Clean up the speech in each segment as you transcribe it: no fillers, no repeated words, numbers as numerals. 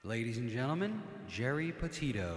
Ladies and gentlemen, GERI PETITO.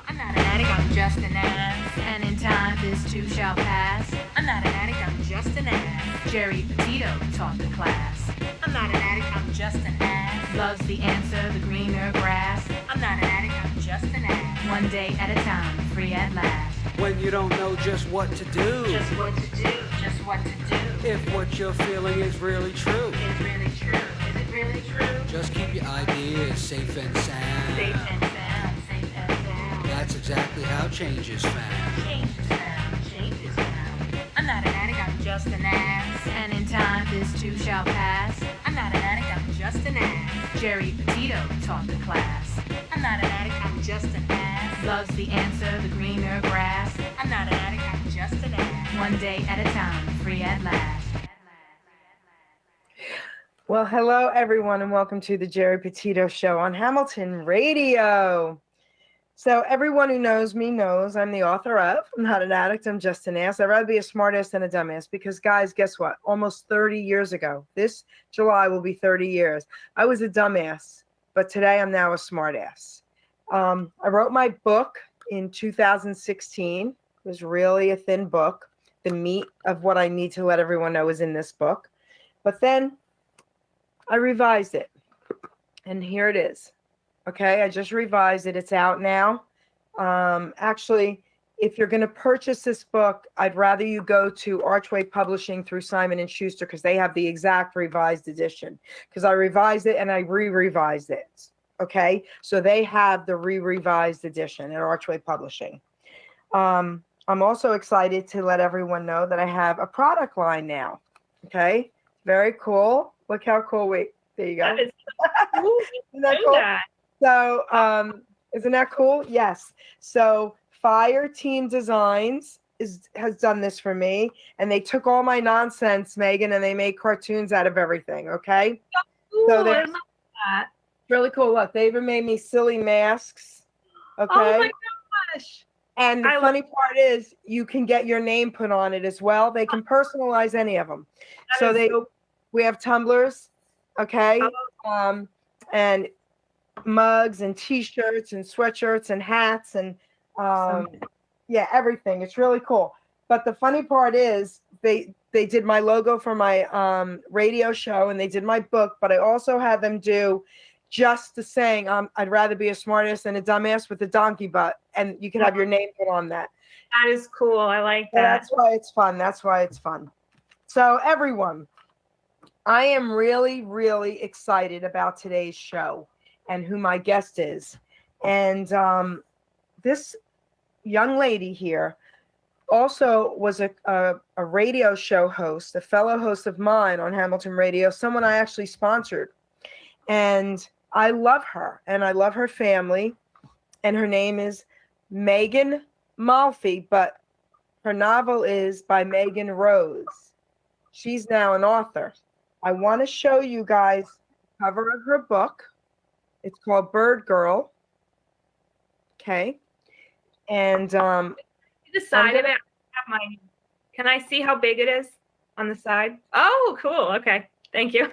I'm not an addict, I'm just an ass. And in time, this too shall pass. I'm not an addict, I'm just an ass. GERI PETITO taught the class. I'm not an addict, I'm just an ass. Loves the answer, the greener grass. I'm not an addict, I'm just an ass. One day at a time, free at last. When you don't know just what to do, Just what to do, just what to do. if what you're feeling is really true, Is really true, is it really true? just keep your ideas safe and sound. Safe and sound, safe and sound. That's exactly how change is found. Change is found, change is found. I'm not an addict, I'm just an ass. And in time, this too shall pass. I'm not an addict, I'm just an ass. GERI PETITO taught the class. I'm not an addict, I'm just an ass. Loves the answer, the greener grass. I'm not an addict, I'm just an ass. One day at a time, free at last. Well, hello, everyone, and welcome to the GERI PETITO Show on Hamilton Radio. So everyone who knows me knows I'm the author of I'm Not an Addict, I'm Just an Ass. I'd rather be a smartass than a dumbass because, guys, guess what? Almost 30 years ago, this July will be 30 years, I was a dumbass, but today I'm now a smartass. I wrote my book in 2016. It was really a thin book. The meat of what I need to let everyone know is in this book. But then I revised it, and here it is. Okay, I just revised it. It's out now. Actually, if you're going to purchase this book, I'd rather you go to Archway Publishing through Simon & Schuster because they have the exact revised edition. Because I revised it and I re-revised it. Okay, so they have the re-revised edition at Archway Publishing. I'm also excited to let everyone know that I have a product line now. Okay, very cool. Look how cool. Wait, there you go. That is Isn't that cool? So, isn't that cool? Yes. So, Fire Team Designs has done this for me, and they took all my nonsense, Megan, and they made cartoons out of everything. Okay. Ooh, So I they're love that. really cool. Look, they even made me silly masks. Okay. Oh my gosh. And the funny part is you can get your name put on it as well. They can personalize any of them. We have tumblers, okay, and mugs and T-shirts and sweatshirts and hats and yeah, everything. It's really cool. But the funny part is they did my logo for my radio show and they did my book, but I also had them do just the saying, I'd rather be a smartass than a dumbass with a donkey butt, and you can have your name put on that. That is cool. I like So that. that's why it's fun. That's why it's fun. So everyone, I am really, really excited about today's show and who my guest is. And this young lady here also was a radio show host, a fellow host of mine on Hamilton Radio, someone I actually sponsored. And I love her, and I love her family. And her name is Megan MALFI, but her novel is by Megan Rose. She's now an author. I want to show you guys the cover of her book. It's called Bird Girl. Okay. And the side of it, can I see how big it is on the side? Oh, cool. Okay. Thank you.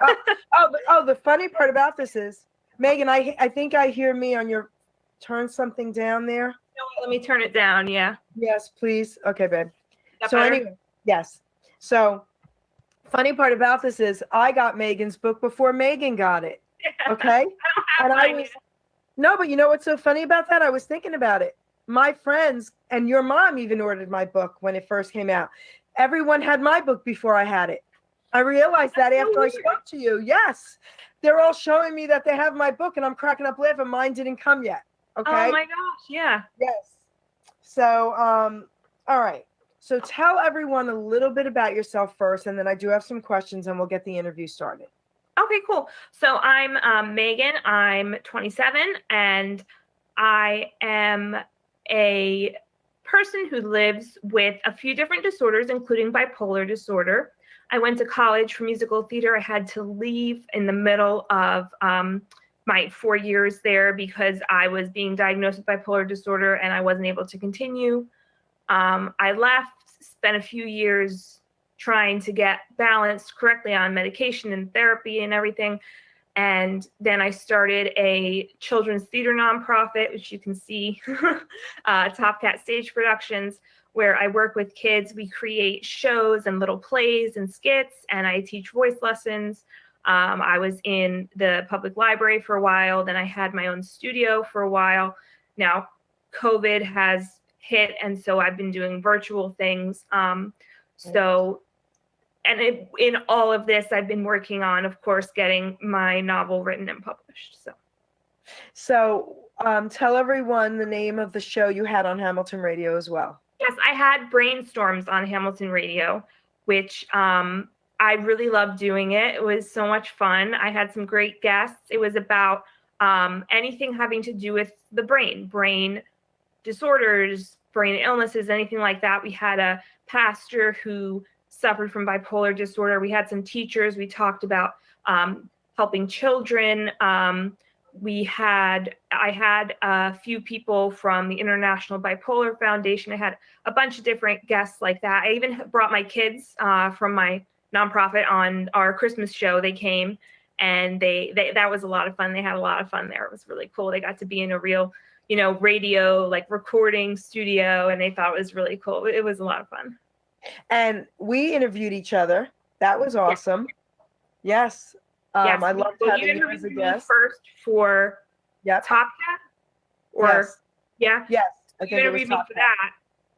the funny part about this is, Megan, I think I hear me on your, turn something down there. No, let me turn it down. Yeah. Yes, please. Okay, babe. So anyway, yes. So funny part about this is I got Megan's book before Megan got it. Okay. No, but you know what's so funny about that? I was thinking about it. My friends and your mom even ordered my book when it first came out. Everyone had my book before I had it. I realized that after I spoke to you. Yes. They're all showing me that they have my book and I'm cracking up laughing. Mine didn't come yet. Okay. Oh my gosh. Yeah. Yes. So, all right. So tell everyone a little bit about yourself first, and then I do have some questions and we'll get the interview started. Okay, cool. So I'm Megan. I'm 27 and I am a person who lives with a few different disorders, including bipolar disorder. I went to college for musical theater. I had to leave in the middle of my 4 years there because I was being diagnosed with bipolar disorder and I wasn't able to continue. I left, spent a few years trying to get balanced correctly on medication and therapy and everything. And then I started a children's theater nonprofit, which you can see, Top Cat Stage Productions, where I work with kids. We create shows and little plays and skits, and I teach voice lessons. I was in the public library for a while. Then I had my own studio for a while. Now, COVID has hit, and so I've been doing virtual things. In all of this, I've been working on, of course, getting my novel written and published. So tell everyone the name of the show you had on Hamilton Radio as well. Yes, I had Brainstorms on Hamilton Radio, which I really loved doing it. It was so much fun. I had some great guests. It was about anything having to do with the brain disorders, brain illnesses, anything like that. We had a pastor who suffered from bipolar disorder. We had some teachers. We talked about helping children. I had a few people from the International Bipolar Foundation. I had a bunch of different guests like that. I even brought my kids from my nonprofit on our Christmas show. They came, and they that was a lot of fun. They had a lot of fun there. It was really cool. They got to be in a real, radio, like recording studio, and they thought it was really cool. It was a lot of fun. And we interviewed each other. That was awesome. Yes. Yes. I loved having you as a guest. First for Top Cat? Yeah? Yes. You interviewed me for that.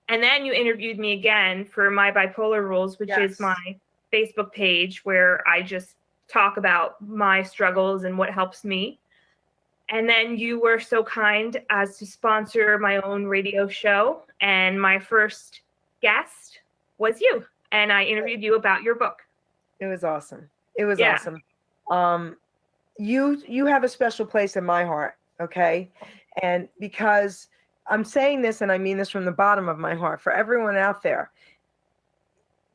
And then you interviewed me again for My Bipolar Rules, which is my Facebook page where I just talk about my struggles and what helps me. And then you were so kind as to sponsor my own radio show. And my first guest was you. And I interviewed you about your book. It was awesome. It was awesome. You have a special place in my heart, okay? And because I'm saying this, and I mean this from the bottom of my heart, for everyone out there,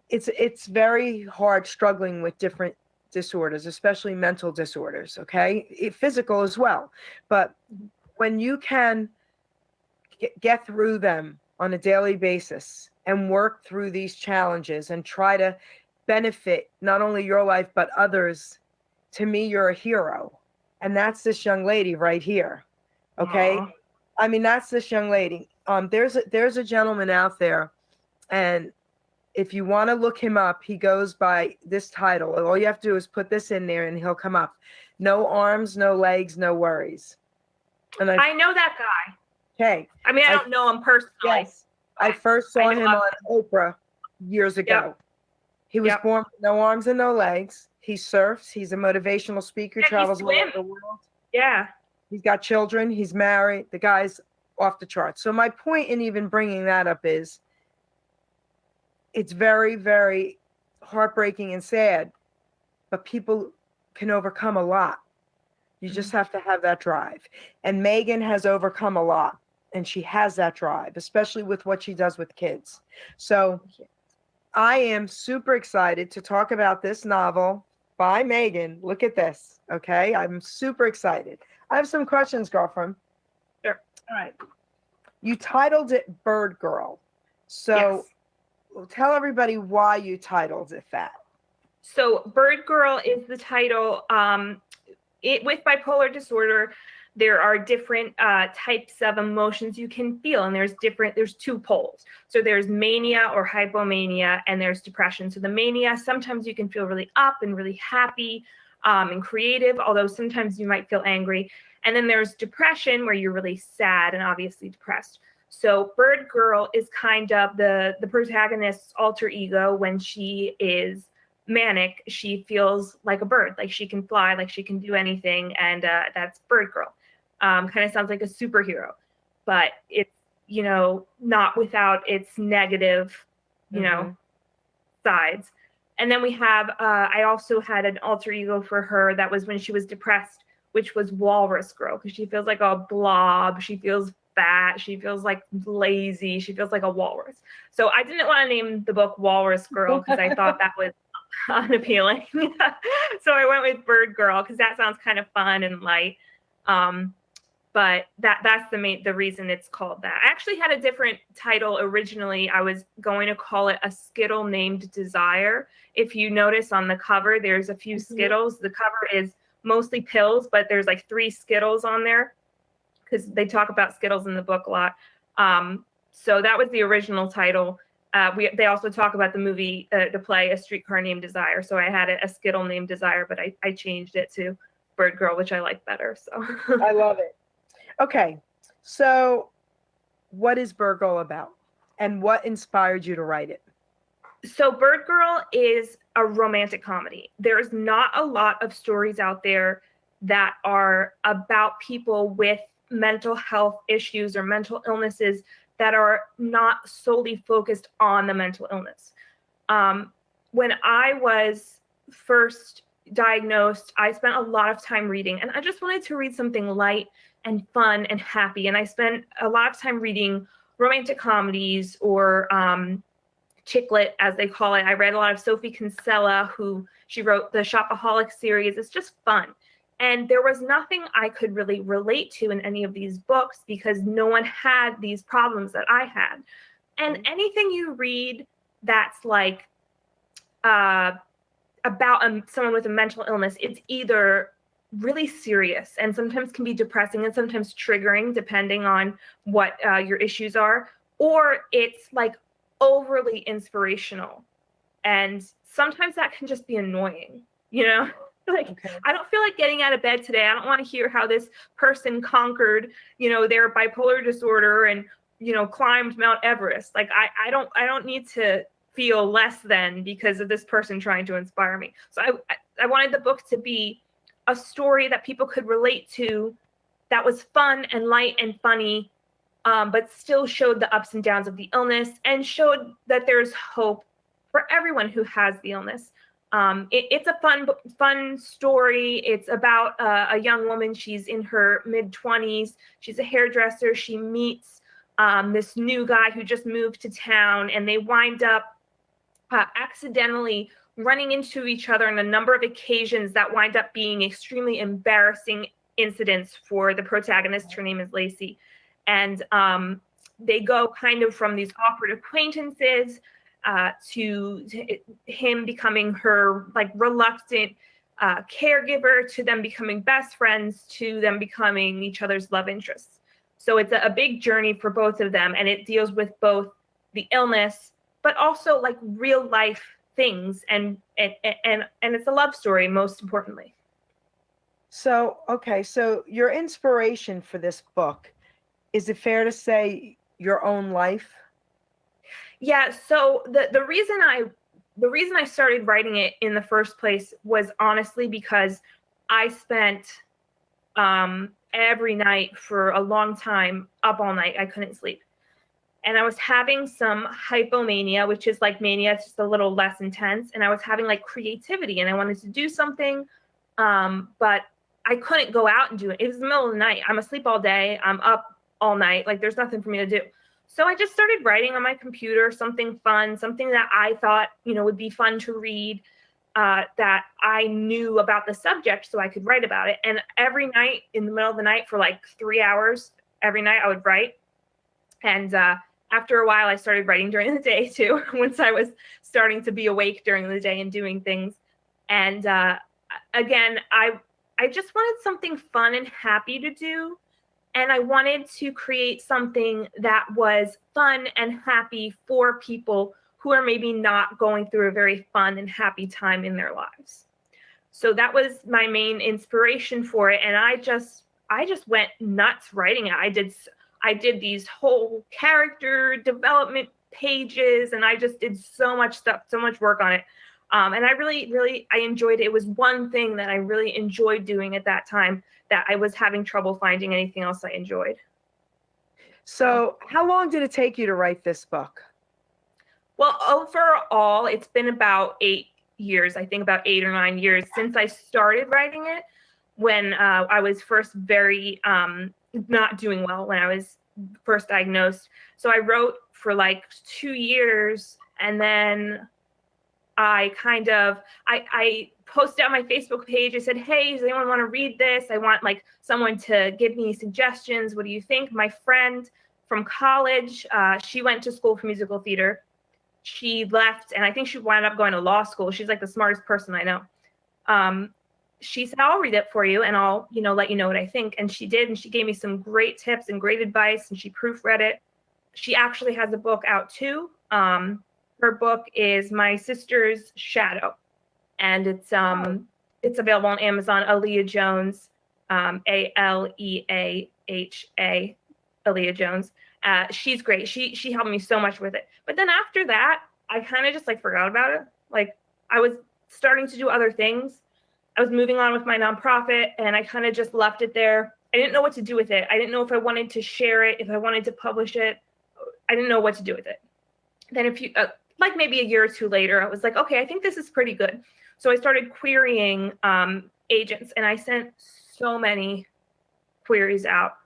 it's very hard struggling with different disorders, especially mental disorders, okay? Physical as well. But when you can get through them on a daily basis and work through these challenges and try to benefit not only your life, but others, to me, you're a hero. And that's this young lady right here. Okay. Aww. I mean, that's this young lady. There's a gentleman out there, and if you want to look him up, he goes by this title. All you have to do is put this in there and he'll come up. No arms, no legs, no worries. And I know that guy. Okay. I mean, I don't know him personally. Yes. I first saw him on Oprah years ago. Yep. He was born with no arms and no legs. He surfs. He's a motivational speaker, travels all over the world. Yeah. He's got children. He's married. The guy's off the charts. So my point in even bringing that up is it's very, very heartbreaking and sad, but people can overcome a lot. You just have to have that drive. And Megan has overcome a lot, and she has that drive, especially with what she does with kids. So I am super excited to talk about this novel by Megan. Look at this. Okay. I'm super excited. I have some questions, girlfriend. Sure. All right. You titled it Bird Girl. So tell everybody why you titled it that. So Bird Girl is the title. With bipolar disorder, there are different types of emotions you can feel, and there's two poles. So there's mania or hypomania, and there's depression. So the mania, sometimes you can feel really up and really happy and creative, although sometimes you might feel angry. And then there's depression, where you're really sad and obviously depressed. So Bird Girl is kind of the protagonist's alter ego. When she is manic, she feels like a bird, like she can fly, like she can do anything, and that's Bird Girl. Kind of sounds like a superhero, but it's, not without its negative, sides. And then we have, I also had an alter ego for her that was when she was depressed, which was Walrus Girl, because she feels like a blob. She feels fat. She feels like lazy. She feels like a walrus. So I didn't want to name the book Walrus Girl because I thought that was unappealing. So I went with Bird Girl because that sounds kind of fun and light. But that's the reason it's called that. I actually had a different title originally. I was going to call it A Skittle Named Desire. If you notice on the cover, there's a few Skittles. The cover is mostly pills, but there's like 3 Skittles on there because they talk about Skittles in the book a lot. So that was the original title. They also talk about the movie, the play, A Streetcar Named Desire. So I had a Skittle named Desire, but I changed it to Bird Girl, which I like better. So I love it. Okay, so what is Bird Girl about, and what inspired you to write it? So Bird Girl is a romantic comedy. There's not a lot of stories out there that are about people with mental health issues or mental illnesses that are not solely focused on the mental illness. When I was first diagnosed, I spent a lot of time reading, and I just wanted to read something light and fun and happy. And I spent a lot of time reading romantic comedies or chick lit, as they call it. I read a lot of Sophie Kinsella, she wrote the Shopaholic series. It's just fun. And there was nothing I could really relate to in any of these books because no one had these problems that I had. And anything you read that's like about someone with a mental illness, it's either really serious and sometimes can be depressing and sometimes triggering depending on what your issues are, or it's like overly inspirational. And sometimes that can just be annoying, you know? Like, okay. I don't feel like getting out of bed today. I don't want to hear how this person conquered, their bipolar disorder and, climbed Mount Everest. Like, I don't need to feel less than because of this person trying to inspire me. So I wanted the book to be a story that people could relate to, that was fun and light and funny, but still showed the ups and downs of the illness and showed that there's hope for everyone who has the illness. It's a fun story. It's about a young woman. She's in her mid-20s. She's a hairdresser. She meets this new guy who just moved to town, and they wind up accidentally running into each other on a number of occasions that wind up being extremely embarrassing incidents for the protagonist. Her name is Lacey. And they go kind of from these awkward acquaintances to him becoming her like reluctant caregiver, to them becoming best friends, to them becoming each other's love interests. So it's a big journey for both of them, and it deals with both the illness, but also like real life things, and it's a love story, most importantly. So, okay, so your inspiration for this book, is it fair to say your own life? Yeah. So the reason I started writing it in the first place was honestly because I spent every night for a long time up all night. I couldn't sleep. And I was having some hypomania, which is like mania, it's just a little less intense. And I was having like creativity and I wanted to do something, but I couldn't go out and do it. It was the middle of the night. I'm asleep all day. I'm up all night. Like there's nothing for me to do. So I just started writing on my computer, something fun, something that I thought, would be fun to read, that I knew about the subject so I could write about it. And every night in the middle of the night for like 3 hours, every night I would write. And after a while, I started writing during the day too, once I was starting to be awake during the day and doing things. And again, I just wanted something fun and happy to do. And I wanted to create something that was fun and happy for people who are maybe not going through a very fun and happy time in their lives. So that was my main inspiration for it. And I just went nuts writing it. I did these whole character development pages, and I just did so much stuff, so much work on it. And I really enjoyed it. It was one thing that I really enjoyed doing at that time that I was having trouble finding anything else I enjoyed. So how long did it take you to write this book? Well, overall, it's been about 8 years, I think about 8 or 9 years since I started writing it, when I was first very not doing well, when I was first diagnosed. So I wrote for like 2 years, and then I posted on my Facebook page. I said, hey, does anyone want to read this? I want like someone to give me suggestions. What do you think? My friend from college, she went to school for musical theater. She left, and I think she wound up going to law school. She's like the smartest person I know. she said, I'll read it for you and I'll, let you know what I think. And she did. And she gave me some great tips and great advice, and she proofread it. She actually has a book out too. Her book is My Sister's Shadow, and it's available on Amazon. Aaliyah Jones, Aleaha, Aaliyah Jones. She's great. She helped me so much with it. But then after that, I kind of just forgot about it. Like, I was starting to do other things. I was moving on with my nonprofit, and I kind of just left it there. I didn't know what to do with it. I didn't know if I wanted to share it, if I wanted to publish it. I didn't know what to do with it. Then maybe a year or two later, I was like, okay, I think this is pretty good. So I started querying agents, and I sent so many queries out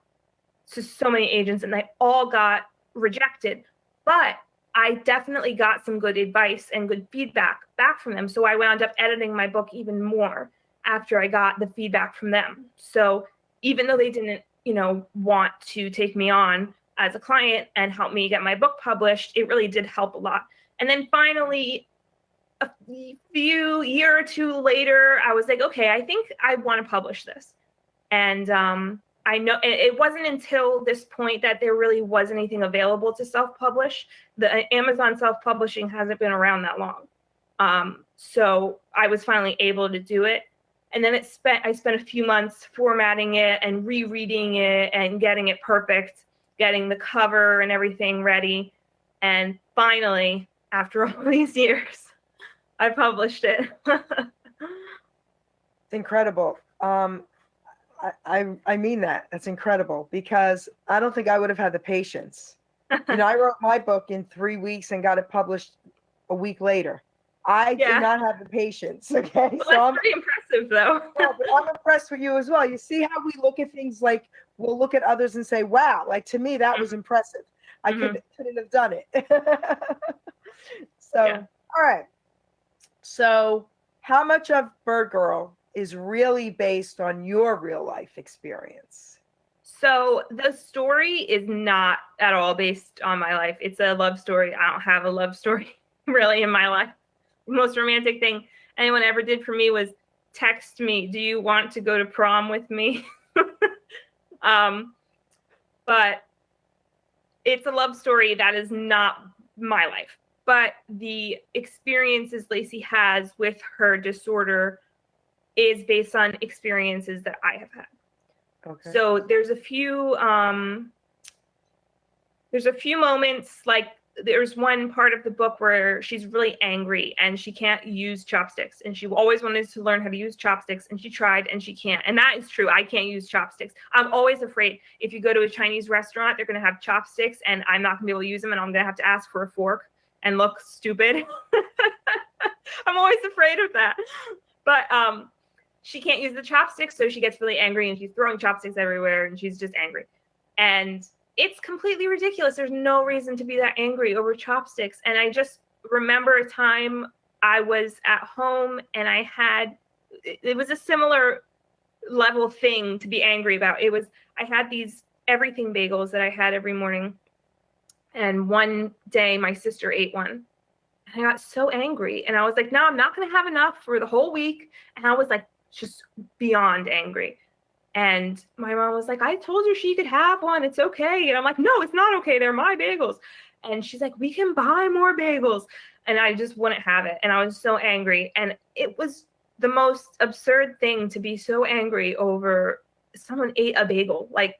to so many agents, and they all got rejected. But I definitely got some good advice and good feedback back from them. So I wound up editing my book even more after I got the feedback from them. So even though they didn't, want to take me on as a client and help me get my book published, it really did help a lot. And then finally, a year or two later, I was like, okay, I think I want to publish this. And I know it wasn't until this point that there really was anything available to self-publish. The Amazon self-publishing hasn't been around that long. So I was finally able to do it. And then I spent a few months formatting it and rereading it and getting it perfect, getting the cover and everything ready. And finally, after all these years, I published it. It's incredible. I mean that. That's incredible, because I don't think I would have had the patience. I wrote my book in 3 weeks and got it published a week later. I did not have the patience. Okay, well, so that's pretty impressive, though. Yeah, but I'm impressed with you as well. You see how we look at things, like we'll look at others and say, "Wow!" Like, to me, that was impressive. I couldn't have done it. So, all right. So, how much of Bird Girl is really based on your real life experience? So the story is not at all based on my life. It's a love story. I don't have a love story really in my life. The most romantic thing anyone ever did for me was text me, "Do you want to go to prom with me?" But it's a love story that is not my life. But the experiences Lacey has with her disorder is based on experiences that I have had. Okay. So there's a few moments, like there's one part of the book where she's really angry and she can't use chopsticks, and she always wanted to learn how to use chopsticks, and she tried and she can't. And that is true. I can't use chopsticks. I'm always afraid if you go to a Chinese restaurant, they're going to have chopsticks and I'm not going to be able to use them, and I'm going to have to ask for a fork and look stupid. I'm always afraid of that. But she can't use the chopsticks, so she gets really angry and she's throwing chopsticks everywhere and she's just angry. And it's completely ridiculous. There's no reason to be that angry over chopsticks. And I just remember a time I was at home and it was a similar level thing to be angry about. I had these everything bagels that I had every morning. And one day my sister ate one. And I got so angry. And I was like, no, I'm not going to have enough for the whole week. And I was like, just beyond angry. And my mom was like, I told her she could have one. It's okay. And I'm like, no, it's not okay. They're my bagels. And she's like, we can buy more bagels. And I just wouldn't have it. And I was so angry. And it was the most absurd thing to be so angry over someone ate a bagel. Like,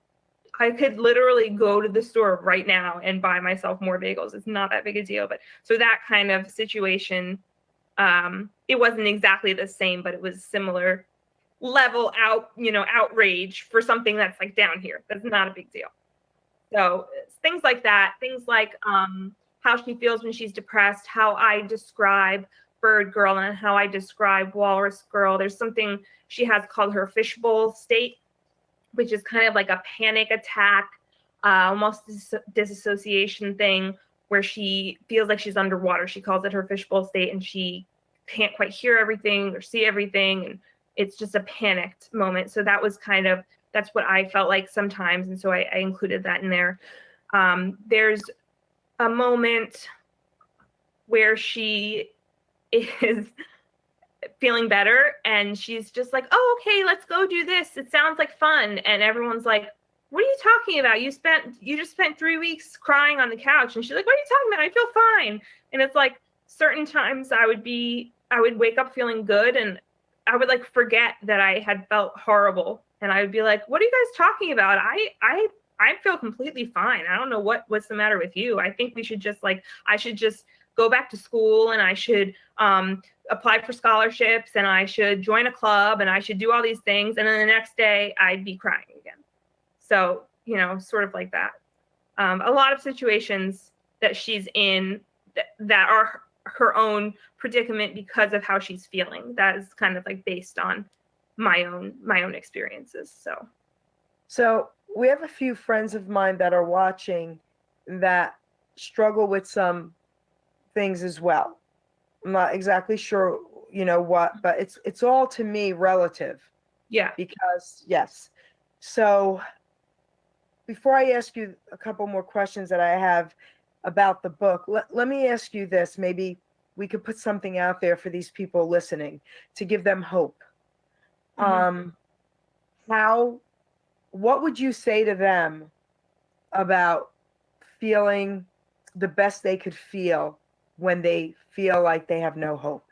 I could literally go to the store right now and buy myself more bagels. It's not that big a deal. But so that kind of situation, it wasn't exactly the same, but it was similar level outrage for something that's like down here. That's not a big deal. So things like that, things like how she feels when she's depressed, how I describe Bird Girl and how I describe Walrus Girl. There's something she has called her fishbowl state, which is kind of like a panic attack, almost disassociation thing where she feels like she's underwater. She calls it her fishbowl state, and she can't quite hear everything or see everything. And it's just a panicked moment. So that's what I felt like sometimes. And so I included that in there. There's a moment where she is feeling better, and she's just like, oh, okay, let's go do this. It sounds like fun. And everyone's like, what are you talking about? You just spent 3 weeks crying on the couch. And she's like, what are you talking about? I feel fine. And it's like certain times I would wake up feeling good, and I would like forget that I had felt horrible. And I would be like, what are you guys talking about? I feel completely fine. I don't know what's the matter with you. I think we should just I should just go back to school, and I should apply for scholarships, and I should join a club, and I should do all these things. And then the next day I'd be crying again. So, sort of like that. A lot of situations that she's in that are her own predicament because of how she's feeling. That is kind of like based on my own experiences. So we have a few friends of mine that are watching that struggle with some things as well. I'm not exactly sure, what, but it's all to me relative. Yeah. Because yes. So before I ask you a couple more questions that I have about the book, let me ask you this. Maybe we could put something out there for these people listening to give them hope. Mm-hmm. What would you say to them about feeling the best they could feel when they feel like they have no hope?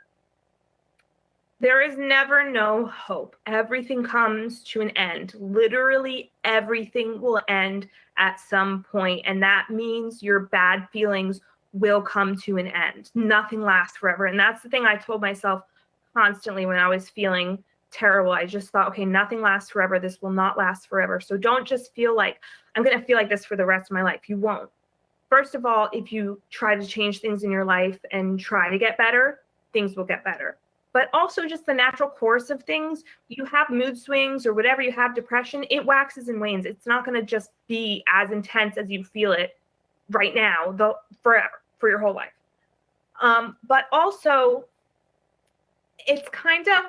There is never no hope. Everything comes to an end. Literally everything will end at some point, and that means your bad feelings will come to an end. Nothing lasts forever. And that's the thing I told myself constantly when I was feeling terrible. I just thought, okay, nothing lasts forever. This will not last forever. So don't just feel like I'm going to feel like this for the rest of my life. You won't. First of all, if you try to change things in your life and try to get better, things will get better. But also just the natural course of things. You have mood swings or whatever, you have depression, it waxes and wanes. It's not going to just be as intense as you feel it right now, forever, for your whole life. But also, it's kind of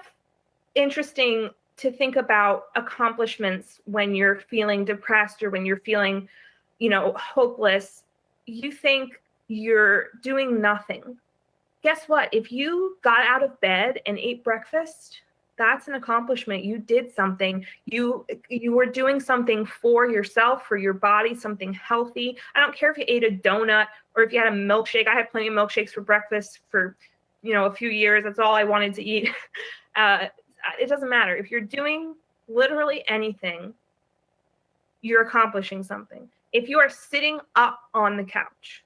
interesting to think about accomplishments when you're feeling depressed or when you're feeling, hopeless. You think you're doing nothing. Guess what? If you got out of bed and ate breakfast, that's an accomplishment. You did something. You were doing something for yourself, for your body, something healthy. I don't care if you ate a donut or if you had a milkshake. I had plenty of milkshakes for breakfast for, a few years. That's all I wanted to eat. It doesn't matter. If you're doing literally anything, you're accomplishing something. If you are sitting up on the couch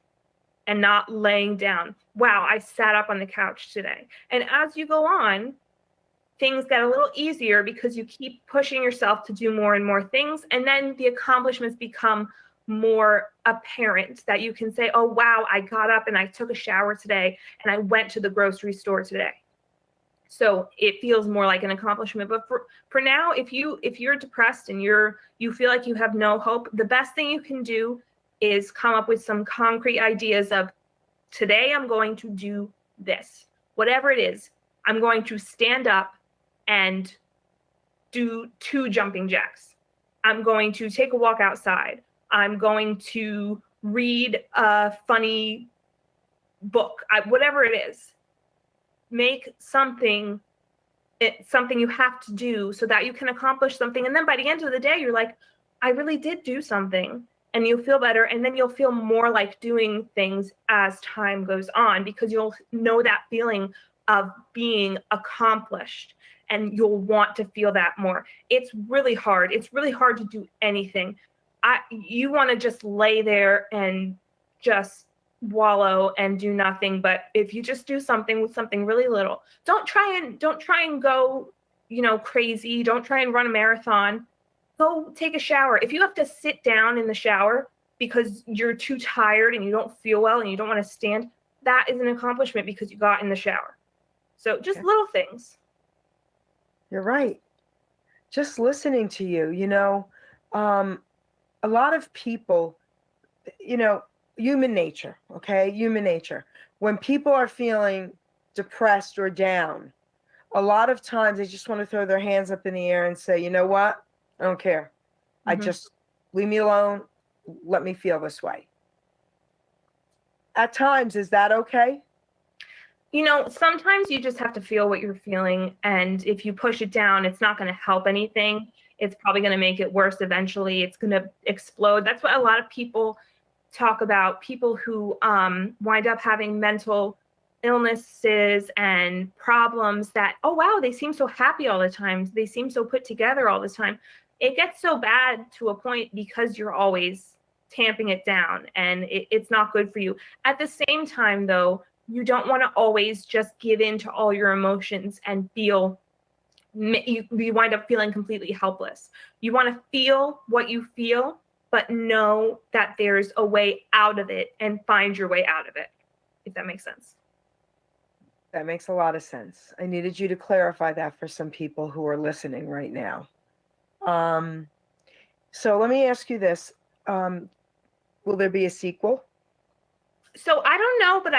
and not laying down, wow, I sat up on the couch today. And as you go on, things get a little easier because you keep pushing yourself to do more and more things. And then the accomplishments become more apparent that you can say, oh, wow, I got up and I took a shower today and I went to the grocery store today. So it feels more like an accomplishment. But for now, if you're depressed and you feel like you have no hope, the best thing you can do is come up with some concrete ideas of, today I'm going to do this. Whatever it is, I'm going to stand up and do 2 jumping jacks. I'm going to take a walk outside. I'm going to read a funny book, whatever it is. Make something you have to do so that you can accomplish something. And then by the end of the day, you're like, I really did do something. And you'll feel better. And then you'll feel more like doing things as time goes on, because you'll know that feeling of being accomplished and you'll want to feel that more. It's really hard. It's really hard to do anything. You want to just lay there and just wallow and do nothing. But if you just do something with something really little, don't try and go, crazy. Don't try and run a marathon. Go take a shower. If you have to sit down in the shower because you're too tired and you don't feel well and you don't want to stand, that is an accomplishment because you got in the shower. So just little things. You're right. Just listening to you, a lot of people, human nature, okay? Human nature. When people are feeling depressed or down, a lot of times they just want to throw their hands up in the air and say, you know what? I don't care. Mm-hmm. I just leave me alone. Let me feel this way. At times, is that okay? Sometimes you just have to feel what you're feeling. And if you push it down, it's not going to help anything. It's probably going to make it worse eventually. It's going to explode. That's what a lot of people talk about, people who wind up having mental illnesses and problems that, oh, wow, they seem so happy all the time. They seem so put together all the time. It gets so bad to a point because you're always tamping it down, and it's not good for you. At the same time, though, you don't want to always just give in to all your emotions and feel, you wind up feeling completely helpless. You want to feel what you feel, but know that there's a way out of it and find your way out of it, if that makes sense. That makes a lot of sense. I needed you to clarify that for some people who are listening right now. So let me ask you this. Will there be a sequel? So I don't know, but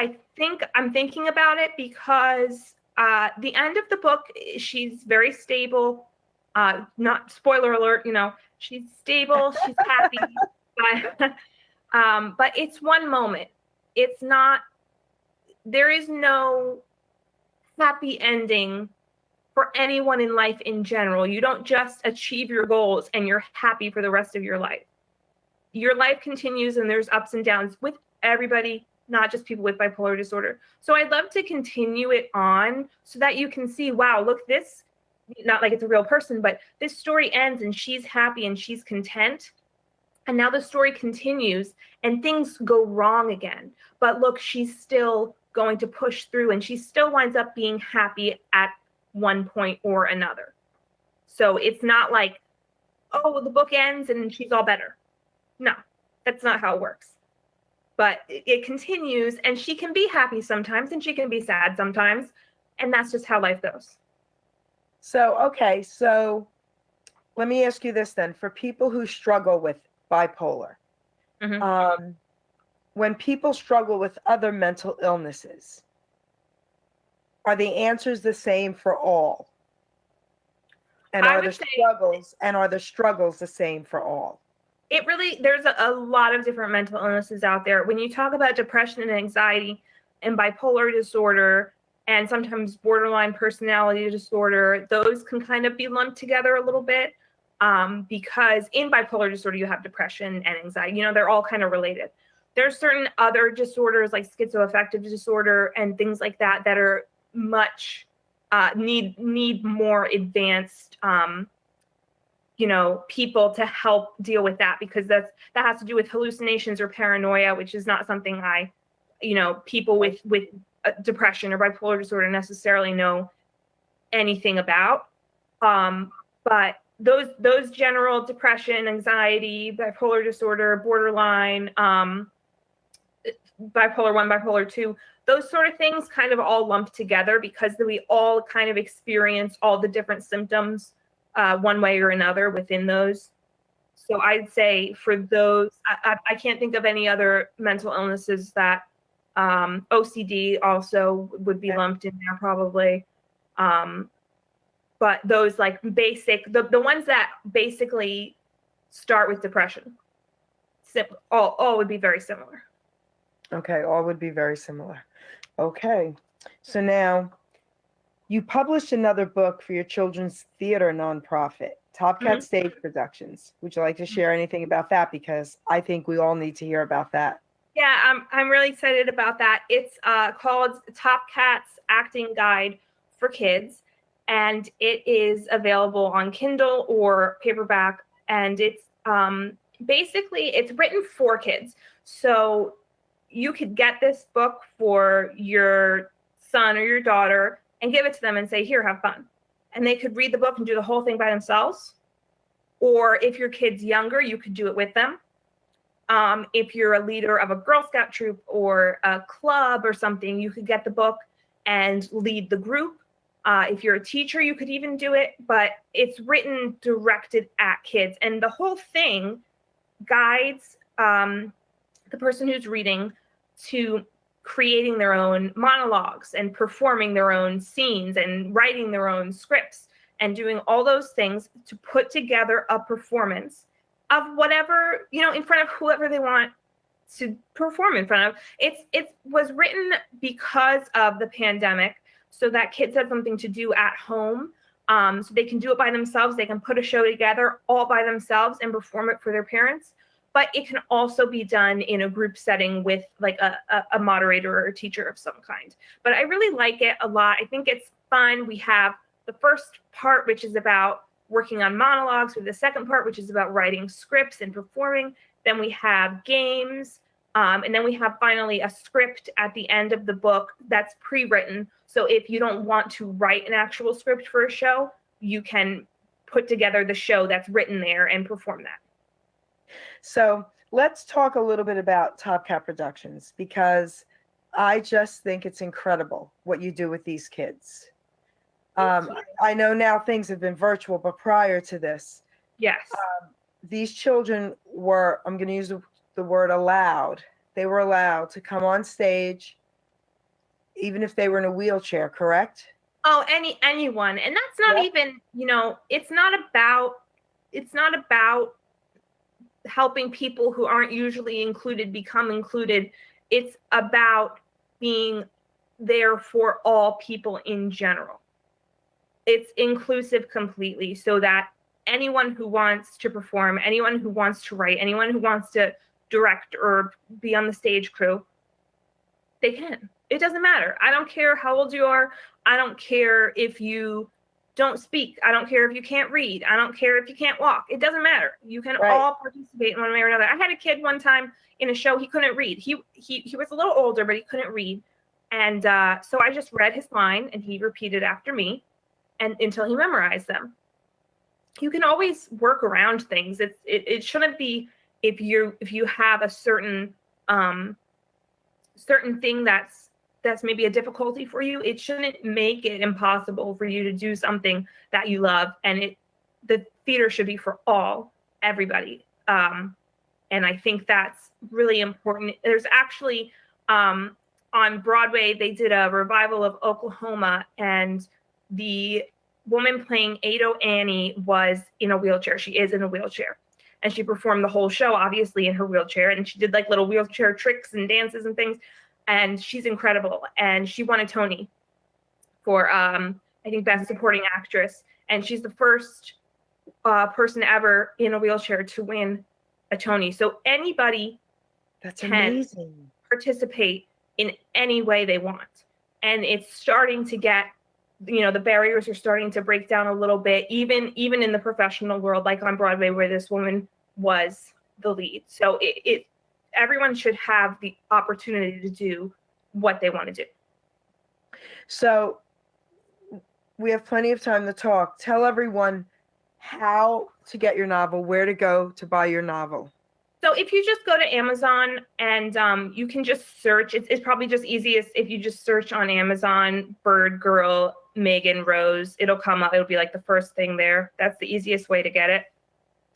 I'm thinking about it because the end of the book, she's very stable. Not spoiler alert, she's stable, she's happy, but it's one moment. It's not, there is no happy ending for anyone in life in general. You don't just achieve your goals and you're happy for the rest of your life. Your life continues and there's ups and downs with everybody, not just people with bipolar disorder. So I'd love to continue it on so that you can see, wow, look, this, not like it's a real person, but this story ends and she's happy and she's content. And now the story continues and things go wrong again. But look, she's still going to push through and she still winds up being happy at one point or another. So it's not like, oh, the book ends and she's all better. No, that's not how it works. But it continues, and she can be happy sometimes, and she can be sad sometimes, and that's just how life goes. So, okay, so let me ask you this then. For people who struggle with bipolar, when people struggle with other mental illnesses, are the answers the same for all? And are the struggles the same for all? There's a lot of different mental illnesses out there. When you talk about depression and anxiety and bipolar disorder and sometimes borderline personality disorder, those can kind of be lumped together a little bit because in bipolar disorder, you have depression and anxiety. They're all kind of related. There's certain other disorders like schizoaffective disorder and things like that that are much need more advanced people to help deal with that, because that has to do with hallucinations or paranoia, which is not something people with depression or bipolar disorder necessarily know anything about. But those general depression, anxiety, bipolar disorder, borderline, bipolar 1, bipolar 2, those sort of things kind of all lumped together because we all kind of experience all the different symptoms one way or another within those. So I'd say for those, I can't think of any other mental illnesses that OCD also would be lumped in there probably. But those like basic, the ones that basically start with depression, all would be very similar. Okay, all would be very similar. Okay, so now you published another book for your children's theater nonprofit, Top Cat Stage Productions. Would you like to share anything about that? Because I think we all need to hear about that. Yeah, I'm really excited about that. It's called Top Cat's Acting Guide for Kids, and it is available on Kindle or paperback. And it's basically, it's written for kids. So you could get this book for your son or your daughter and give it to them and say, here, have fun. And they could read the book and do the whole thing by themselves. Or if your kid's younger, you could do it with them. If you're a leader of a Girl Scout troop or a club or something, you could get the book and lead the group. If you're a teacher, you could even do it, but it's written directed at kids. And the whole thing guides the person who's reading to creating their own monologues and performing their own scenes and writing their own scripts and doing all those things to put together a performance of whatever, in front of whoever they want perform in front of. It was written because of the pandemic, so that kids had something to do at home. So they can do it by themselves. They can put a show together all by themselves and perform it for their parents. But it can also be done in a group setting with like a moderator or a teacher of some kind. But I really like it a lot. I think it's fun. We have the first part, which is about working on monologues, with the second part, which is about writing scripts and performing. Then we have games. And then we have finally a script at the end of the book that's pre-written. So if you don't want to write an actual script for a show, you can put together the show that's written there and perform that. So let's talk a little bit about Top Cat Productions, because I just think it's incredible what you do with these kids. I know now things have been virtual, but prior to this, Yes. These children were, I'm going to use the word allowed. They were allowed to come on stage, even if they were in a wheelchair, correct? Oh, anyone. And that's not even, it's not about helping people who aren't usually included become included. It's about being there for all people in general. It's inclusive completely, so that anyone who wants to perform, anyone who wants to write, anyone who wants to direct or be on the stage crew, they can. It doesn't matter. I don't care how old you are. I don't care if you don't speak. I don't care if you can't read. I don't care if you can't walk. It doesn't matter. You can all participate in one way or another. I had a kid one time in a show, he couldn't read. He was a little older, but he couldn't read. And so I just read his line and he repeated after me and until he memorized them. You can always work around things. It shouldn't be if you have a certain thing that's maybe a difficulty for you, it shouldn't make it impossible for you to do something that you love. And the theater should be for everybody. And I think that's really important. There's actually on Broadway, they did a revival of Oklahoma, and the woman playing Ado Annie was in a wheelchair. She is in a wheelchair. And she performed the whole show, obviously, in her wheelchair. And she did like little wheelchair tricks and dances and things. And she's incredible. And she won a Tony for, I think, Best Supporting Actress. And she's the first person ever in a wheelchair to win a Tony. So anybody can participate in any way they want. And it's starting to get, the barriers are starting to break down a little bit, even in the professional world, like on Broadway, where this woman was the lead. So everyone should have the opportunity to do what they want to do. So we have plenty of time to talk. Tell everyone how to get your novel, where to go to buy your novel. So if you just go to Amazon and you can just search, it's probably just easiest if you just search on Amazon, Bird Girl, Megan Rose, it'll come up. It'll be like the first thing there. That's the easiest way to get it.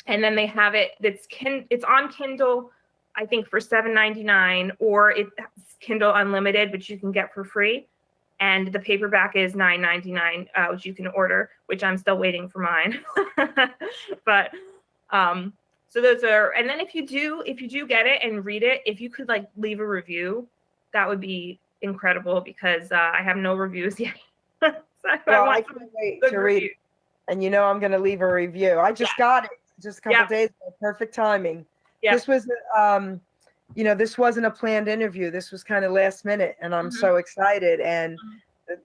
And then they have it, it's on Kindle, I think for $7.99, or it's Kindle Unlimited, which you can get for free. And the paperback is $9.99, which you can order, which I'm still waiting for mine. But so those are, and then if you do get it and read it, if you could like leave a review, that would be incredible, because I have no reviews yet. So I can't wait to read it. And I'm going to leave a review. I just got it just a couple days ago. Perfect timing. Yeah. This was, this wasn't a planned interview. This was kind of last minute, and I'm so excited. And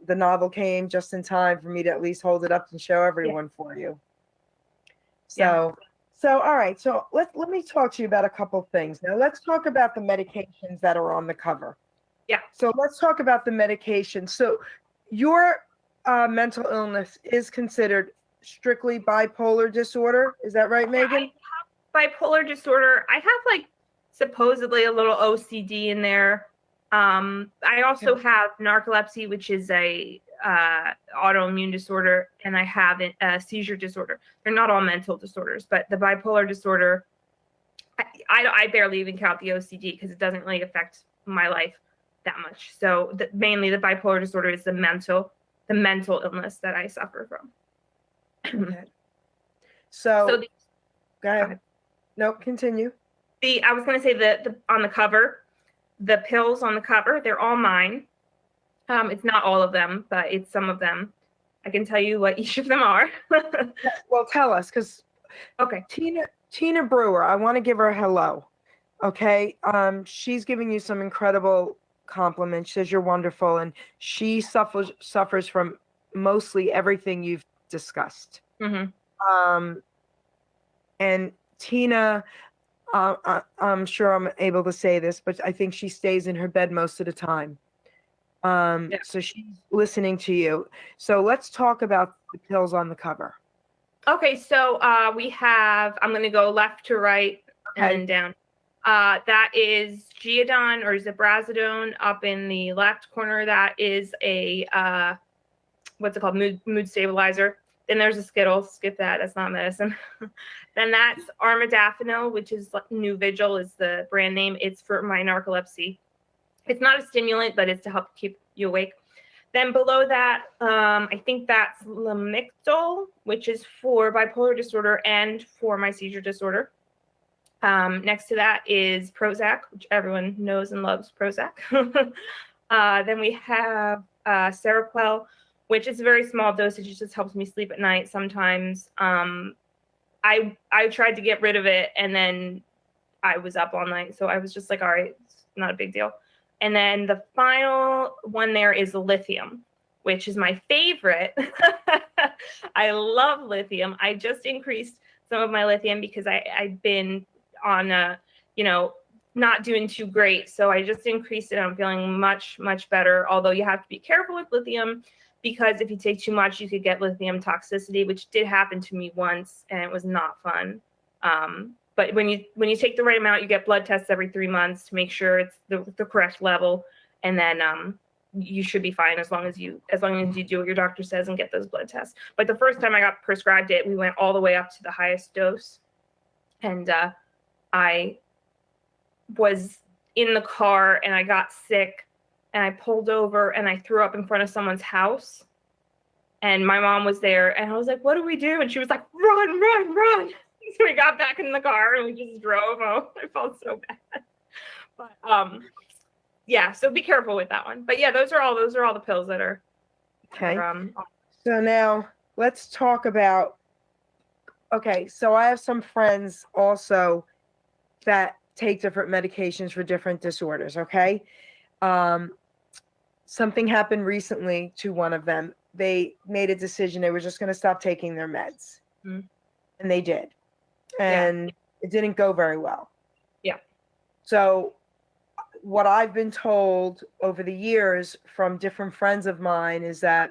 the novel came just in time for me to at least hold it up and show everyone for you. So all right. So let me talk to you about a couple of things. Now let's talk about the medications that are on the cover. Yeah. So let's talk about the medication. So your mental illness is considered strictly bipolar disorder. Is that right, Megan? I have bipolar disorder. I have like supposedly a little OCD in there. I also have narcolepsy, which is a autoimmune disorder, and I have a seizure disorder. They're not all mental disorders, but the bipolar disorder, I barely even count the OCD because it doesn't really affect my life that much. So mainly the bipolar disorder is the mental illness that I suffer from. Okay. So go ahead. No, continue. I was going to say the on the cover, the pills on the cover, they're all mine. It's not all of them, but it's some of them. I can tell you what each of them are. Well, tell us, because Okay. Tina Brewer, I want to give her a hello. Okay. She's giving you some incredible compliments. She says you're wonderful, and she suffers from mostly everything you've discussed. Mm-hmm. And Tina, I'm sure I'm able to say this, but I think she stays in her bed most of the time. Yeah. So she's listening to you. So let's talk about the pills on the cover. Okay, so we have, I'm going to go left to right and then down. That is Geodon or Zibrazidone up in the left corner. That is a, what's it called, mood stabilizer. Then there's a Skittles. Skip that. That's not medicine. Then that's Armodafinil, which is New Vigil is the brand name. It's for my narcolepsy. It's not a stimulant, but it's to help keep you awake. Then below that, I think that's Lamictal, which is for bipolar disorder and for my seizure disorder. Next to that is Prozac, which everyone knows and loves Prozac. Then we have Seroquel, which is a very small dosage. It just helps me sleep at night sometimes. I tried to get rid of it, and then I was up all night. So I was just like, all right, it's not a big deal. And then the final one there is Lithium, which is my favorite. I love Lithium. I just increased some of my Lithium because I've been on not doing too great. So I just increased it. I'm feeling much, much better. Although you have to be careful with Lithium because if you take too much, you could get lithium toxicity, which did happen to me once, and it was not fun. But when you take the right amount, you get blood tests every 3 months to make sure it's the correct level, and then you should be fine as long as you do what your doctor says and get those blood tests. But the first time I got prescribed it, we went all the way up to the highest dose, and I was in the car and I got sick, and I pulled over and I threw up in front of someone's house, and my mom was there, and I was like, "What do we do?" And she was like, "Run, run, run." So we got back in the car and we just drove home. I felt so bad. But yeah, so be careful with that one. But yeah, those are all the pills that are okay. So now let's talk about, okay, so I have some friends also that take different medications for different disorders, okay? Something happened recently to one of them. They made a decision they were just going to stop taking their meds. Mm-hmm. And they did. And it didn't go very well. Yeah. So what I've been told over the years from different friends of mine is that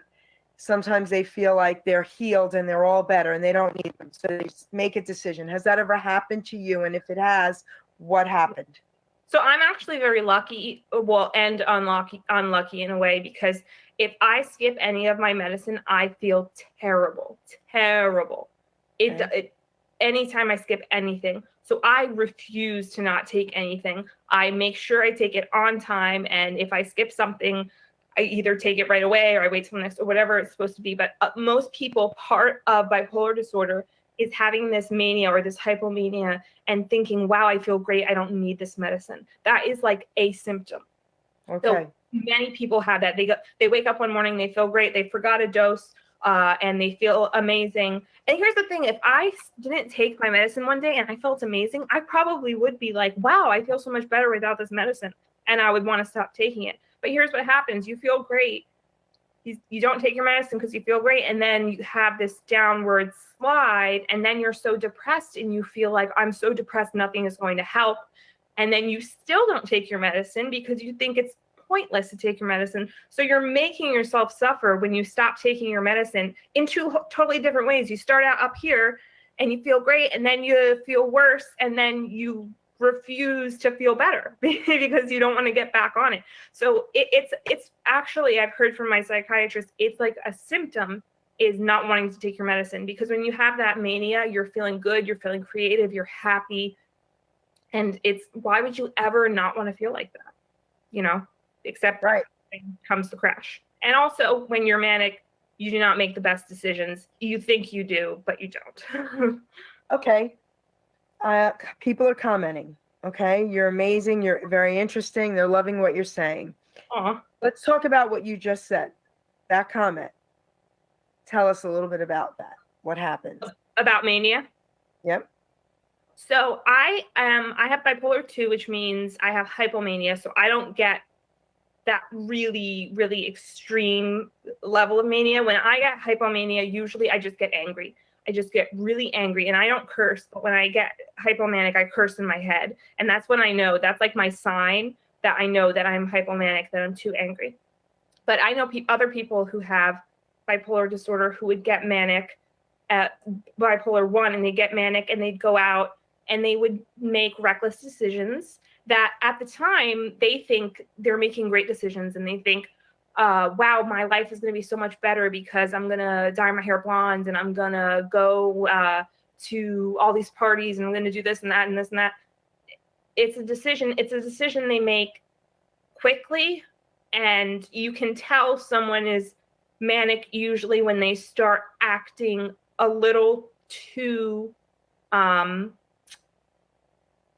sometimes they feel like they're healed and they're all better and they don't need them. So they make a decision. Has that ever happened to you? And if it has, what happened? So I'm actually very lucky, and unlucky in a way, because if I skip any of my medicine, I feel terrible. Okay. Anytime I skip anything. So I refuse to not take anything. I make sure I take it on time. And if I skip something, I either take it right away or I wait till next or whatever it's supposed to be. But most people, part of bipolar disorder is having this mania or this hypomania and thinking, wow, I feel great. I don't need this medicine. That is like a symptom. Okay. So many people have that. They wake up one morning, they feel great. They forgot a dose. And they feel amazing. And here's the thing, if I didn't take my medicine one day and I felt amazing, I probably would be like, wow, I feel so much better without this medicine. And I would want to stop taking it. But here's what happens. You feel great. You don't take your medicine because you feel great. And then you have this downward slide. And then you're so depressed and you feel like, I'm so depressed, nothing is going to help. And then you still don't take your medicine because you think it's pointless to take your medicine. So you're making yourself suffer when you stop taking your medicine in two totally different ways. You start out up here and you feel great, and then you feel worse, and then you refuse to feel better because you don't want to get back on it. So it's actually, I've heard from my psychiatrist, it's like a symptom is not wanting to take your medicine, because when you have that mania, you're feeling good, you're feeling creative, you're happy. And it's, why would you ever not want to feel like that? Except right. Comes the crash. And also when you're manic, you do not make the best decisions. You think you do, but you don't. Okay. People are commenting. Okay, you're amazing. You're very interesting. They're loving what you're saying. Aw. Let's talk about what you just said. That comment. Tell us a little bit about that. What happened? About mania. Yep. So I have bipolar 2, which means I have hypomania. So I don't get that really, really extreme level of mania. When I get hypomania, usually I just get angry. I just get really angry, and I don't curse. But when I get hypomanic, I curse in my head. And that's when I know, that's like my sign that I know that I'm hypomanic, that I'm too angry. But I know other people who have bipolar disorder who would get manic at bipolar 1, and they get manic and they'd go out and they would make reckless decisions that at the time they think they're making great decisions, and they think, wow, my life is going to be so much better because I'm going to dye my hair blonde and I'm going to go to all these parties and I'm going to do this and that and this and that. It's a decision they make quickly, and you can tell someone is manic usually when they start acting a little too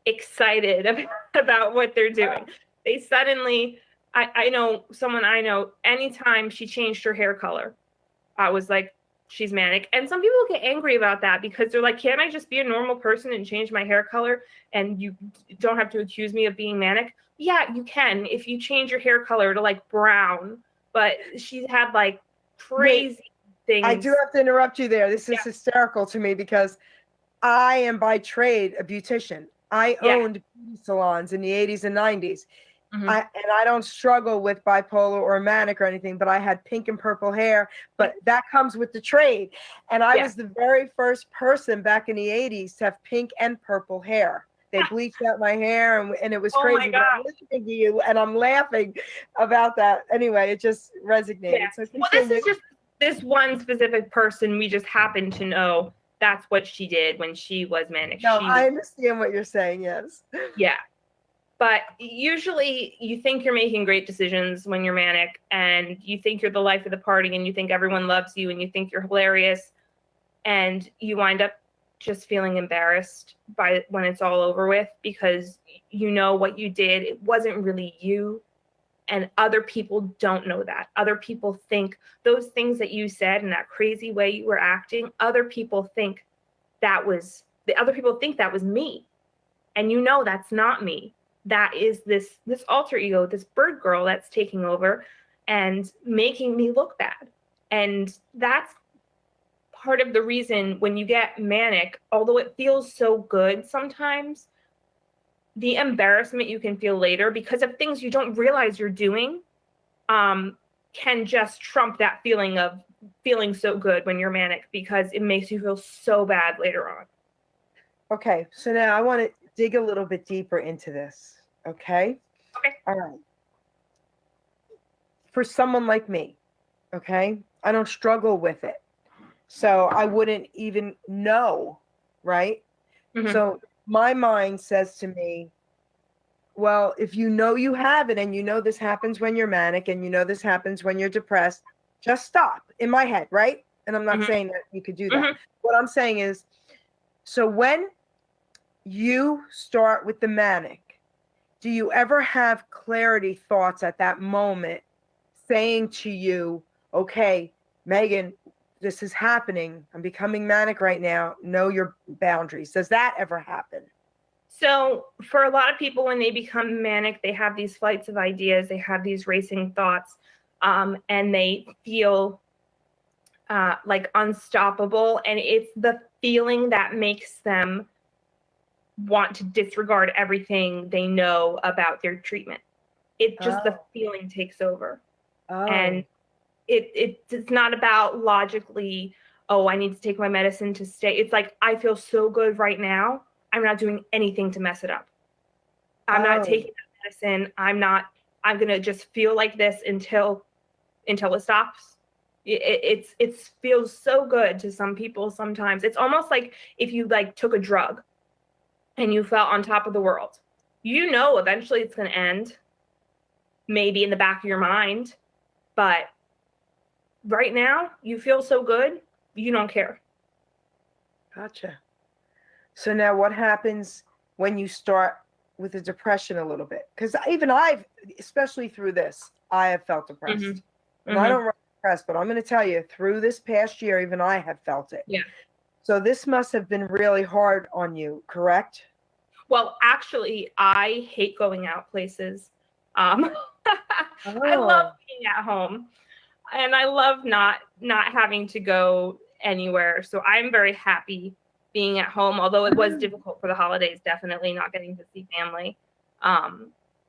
excited about what they're doing. They suddenly, I know someone I know, anytime she changed her hair color, I was like, she's manic. And some people get angry about that because they're like, can't I just be a normal person and change my hair color and you don't have to accuse me of being manic? Yeah, you can if you change your hair color to like brown. But she's had like crazy things. I do have to interrupt you there. This is hysterical to me because I am by trade a beautician. I owned beauty salons in the 80s and 90s. Mm-hmm. I don't struggle with bipolar or manic or anything, but I had pink and purple hair, but that comes with the trade. And I was the very first person back in the 80s to have pink and purple hair. They bleached out my hair and it was crazy. But I'm listening to you and I'm laughing about that. Anyway, it just resonated. Yeah. So well, this is just this one specific person. We just happen to know that's what she did when she was manic. No, I understand what you're saying, yes. Yeah. But usually you think you're making great decisions when you're manic, and you think you're the life of the party, and you think everyone loves you, and you think you're hilarious, and you wind up just feeling embarrassed by when it's all over with, because you know what you did, it wasn't really you, and other people don't know that. Other people think those things that you said in that crazy way you were acting, other people think that was me, and you know that's not me. That is this alter ego, this bird girl that's taking over and making me look bad. And that's part of the reason when you get manic, although it feels so good sometimes, the embarrassment you can feel later because of things you don't realize you're doing can just trump that feeling of feeling so good when you're manic, because it makes you feel so bad later on. Okay, so now I want to dig a little bit deeper into this. Okay. All right. For someone like me, okay, I don't struggle with it. So I wouldn't even know, right? Mm-hmm. So my mind says to me, well, if you know you have it and you know this happens when you're manic and you know this happens when you're depressed, just stop, in my head, right? And I'm not saying that you could do that. Mm-hmm. What I'm saying is, so when you start with the manic, do you ever have clarity thoughts at that moment saying to you, okay, Megan, this is happening. I'm becoming manic right now. Know your boundaries. Does that ever happen? So for a lot of people, when they become manic, they have these flights of ideas. They have these racing thoughts, and they feel like unstoppable. And it's the feeling that makes them want to disregard everything they know about their treatment. It just, the feeling takes over. And it's not about logically, oh, I need to take my medicine to stay. It's like, I feel so good right now. I'm not doing anything to mess it up. I'm not taking that medicine. I'm going to just feel like this until it stops. It feels so good to some people sometimes. It's almost like if you like took a drug and you felt on top of the world. You know eventually it's going to end, maybe in the back of your mind, but right now you feel so good, you don't care. Gotcha. So now what happens when you start with the depression a little bit, because even I've, especially through this, I have felt depressed. Mm-hmm. And I don't run depressed, but I'm going to tell you, through this past year, even I have felt it. Yeah. So this must have been really hard on you, correct? Well, actually, I hate going out places. I love Oh, being at home, and I love not having to go anywhere. So I'm very happy being at home, although it was difficult for the holidays, definitely not getting to see family.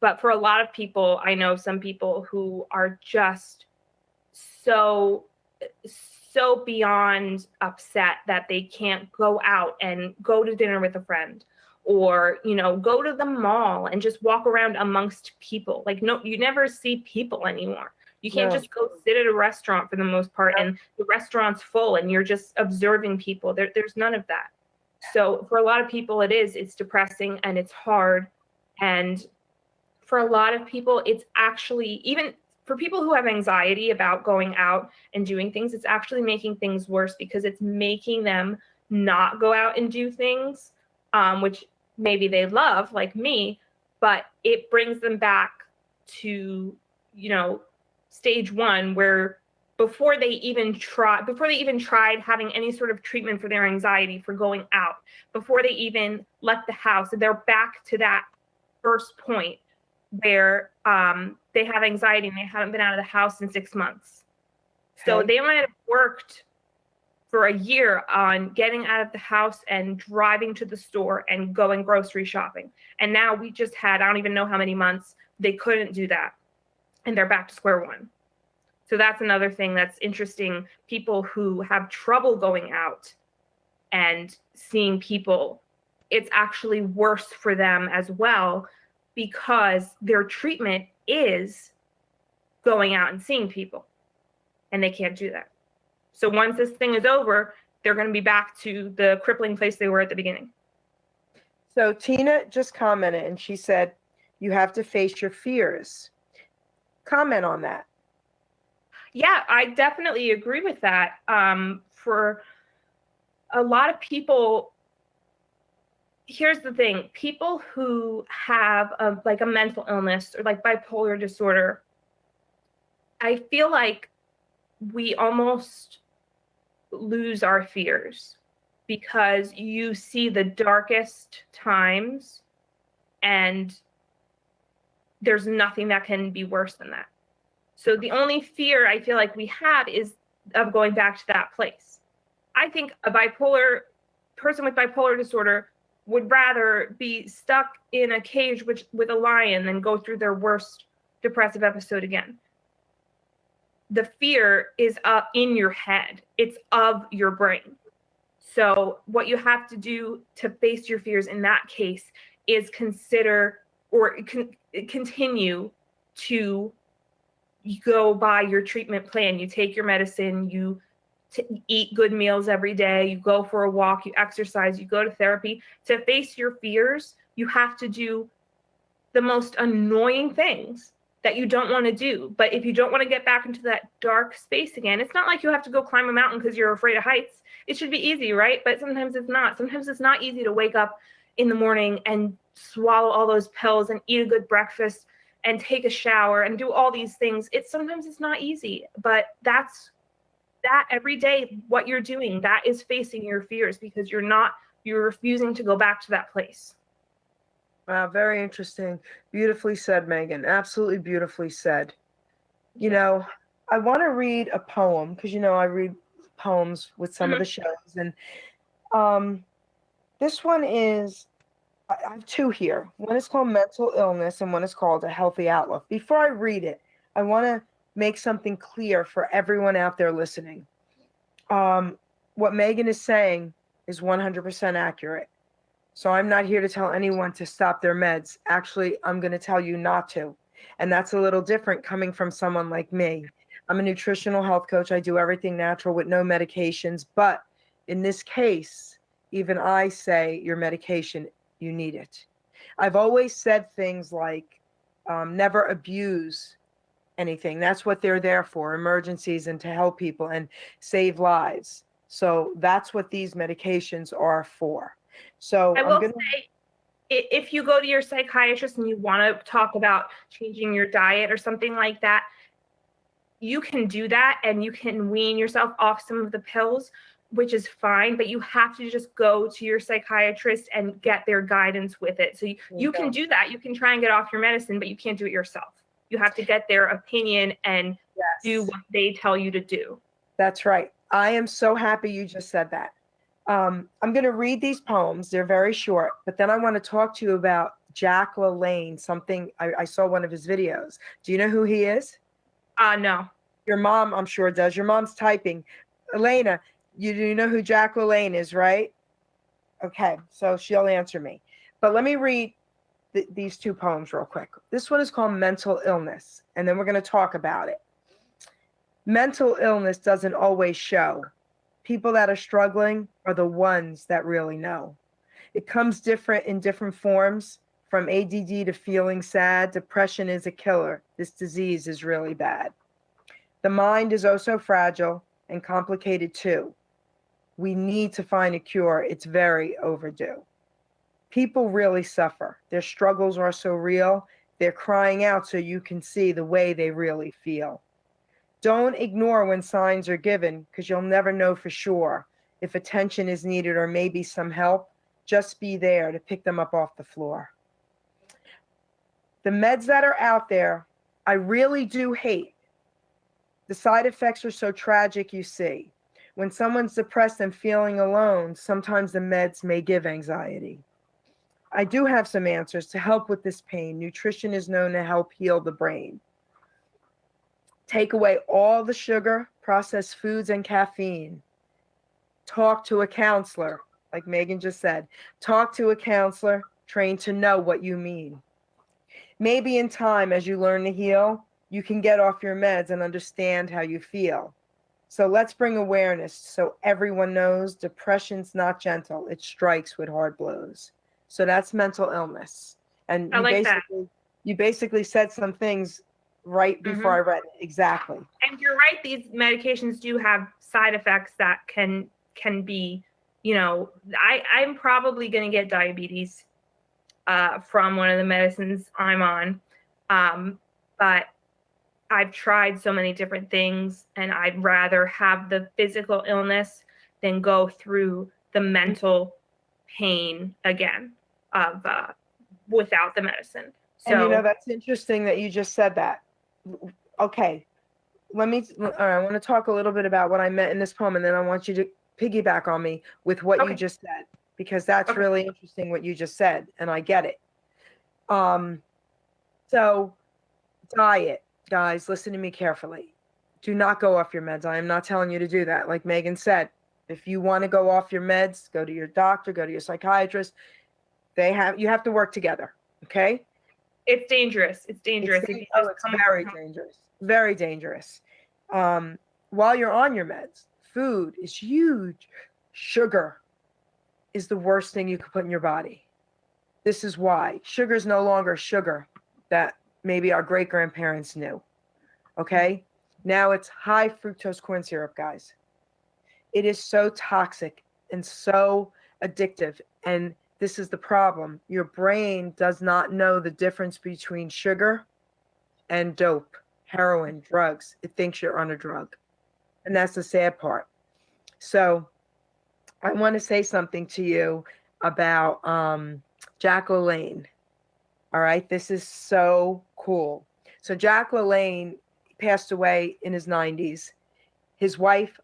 But for a lot of people, I know some people who are just so beyond upset that they can't go out and go to dinner with a friend, or go to the mall and just walk around amongst people. Like, no, you never see people anymore. You can't No. just go sit at a restaurant for the most part, and the restaurant's full and you're just observing people. There's none of that. So for a lot of people, it's depressing and it's hard. And for a lot of people, it's actually, even for people who have anxiety about going out and doing things, it's actually making things worse, because it's making them not go out and do things, which maybe they love, like me, but it brings them back to, stage one, where before they even tried having any sort of treatment for their anxiety for going out, before they even left the house, they're back to that first point where they have anxiety and they haven't been out of the house in 6 months. So they might have worked for a year on getting out of the house and driving to the store and going grocery shopping. And now we just had, I don't even know how many months they couldn't do that. And they're back to square one. So that's another thing that's interesting. People who have trouble going out and seeing people, it's actually worse for them as well, because their treatment is going out and seeing people, and they can't do that. So once this thing is over, they're going to be back to the crippling place they were at the beginning. So Tina just commented, and she said, you have to face your fears. Comment on that. Yeah, I definitely agree with that. For a lot of people, here's the thing: people who have a mental illness or like bipolar disorder, I feel like we almost lose our fears, because you see the darkest times and there's nothing that can be worse than that. So the only fear I feel like we have is of going back to that place. I think a person with bipolar disorder would rather be stuck in a cage with a lion than go through their worst depressive episode again. The fear is in your head. It's of your brain. So what you have to do to face your fears in that case is consider or continue to go by your treatment plan. You take your medicine, you eat good meals every day, you go for a walk, you exercise, you go to therapy. To face your fears, you have to do the most annoying things that you don't want to do. But if you don't want to get back into that dark space again, it's not like you have to go climb a mountain because you're afraid of heights. It should be easy, right? But sometimes it's not. Sometimes it's not easy to wake up in the morning and swallow all those pills and eat a good breakfast and take a shower and do all these things. Sometimes it's not easy, but that every day, what you're doing, that is facing your fears, because you're refusing to go back to that place. Wow, very interesting. Beautifully said, Megan. Absolutely beautifully said. I want to read a poem, because I read poems with some of the shows, and this one is, I have two here. One is called Mental Illness, and one is called A Healthy Outlook. Before I read it, I want to make something clear for everyone out there listening. What Megan is saying is 100% accurate. So I'm not here to tell anyone to stop their meds. Actually, I'm going to tell you not to. And that's a little different coming from someone like me. I'm a nutritional health coach. I do everything natural with no medications. But in this case, even I say your medication, you need it. I've always said things like never abuse anything. That's what they're there for, emergencies, and to help people and save lives. So that's what these medications are for. So I will say, if you go to your psychiatrist and you want to talk about changing your diet or something like that, you can do that and you can wean yourself off some of the pills, which is fine, but you have to just go to your psychiatrist and get their guidance with it. So you can do that. You can try and get off your medicine, but you can't do it yourself. You have to get their opinion and do what they tell you to do. That's right. I am so happy you just said that. I'm going to read these poems. They're very short, but then I want to talk to you about Jack LaLanne, something I saw one of his videos. Do you know who he is? No. Your mom, I'm sure, does. Your mom's typing. Elena, you know who Jack LaLanne is, right? Okay, so she'll answer me. But let me read these two poems real quick. This one is called Mental Illness, and then we're going to talk about it. Mental illness doesn't always show. People that are struggling are the ones that really know. It comes different in different forms, from ADD to feeling sad. Depression is a killer. This disease is really bad. The mind is oh so fragile and complicated too. We need to find a cure. It's very overdue. People really suffer. Their struggles are so real. They're crying out so you can see the way they really feel. Don't ignore when signs are given, because you'll never know for sure if attention is needed or maybe some help. Just be there to pick them up off the floor. The meds that are out there, I really do hate. The side effects are so tragic, you see. When someone's depressed and feeling alone, sometimes the meds may give anxiety. I do have some answers to help with this pain. Nutrition is known to help heal the brain. Take away all the sugar, processed foods, and caffeine. Talk to a counselor, like Megan just said. Talk to a counselor trained to know what you mean. Maybe in time, as you learn to heal, you can get off your meds and understand how you feel. So let's bring awareness so everyone knows depression's not gentle. It strikes with hard blows. So that's mental illness. And you basically said some things right before I read it. Exactly. And you're right, these medications do have side effects that can be, I'm probably going to get diabetes from one of the medicines I'm on. But I've tried so many different things, and I'd rather have the physical illness than go through the mental pain again of without the medicine. So, and that's interesting that you just said that. Okay, all right, I want to talk a little bit about what I meant in this poem, and then I want you to piggyback on me with what you just said, because that's really interesting what you just said, and I get it. So diet, guys, listen to me carefully. Do not go off your meds. I am not telling you to do that. Like Megan said, if you want to go off your meds, go to your doctor, go to your psychiatrist. You have to work together. Okay. It's dangerous. It's dangerous. It's very dangerous. Very dangerous. While you're on your meds, food is huge. Sugar is the worst thing you could put in your body. This is why. Sugar is no longer sugar that maybe our great-grandparents knew. Okay? Now it's high fructose corn syrup, guys. It is so toxic and so addictive. And this is the problem. Your brain does not know the difference between sugar and dope, heroin, drugs. It thinks you're on a drug. And that's the sad part. So I want to say something to you about Jack LaLanne. All right. This is so cool. So Jack LaLanne passed away in his 90s. His wife,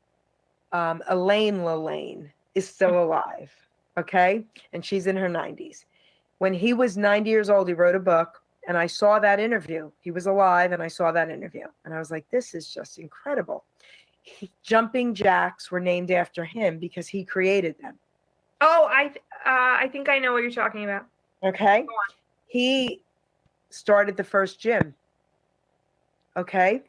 Elaine LaLanne, is still alive. Okay. And she's in her 90s. When he was 90 years old, he wrote a book, and I saw that interview. He was alive, and I saw that interview. And I was like, this is just incredible. Jumping jacks were named after him because he created them. Oh, I think I know what you're talking about. Okay. He started the first gym. Okay.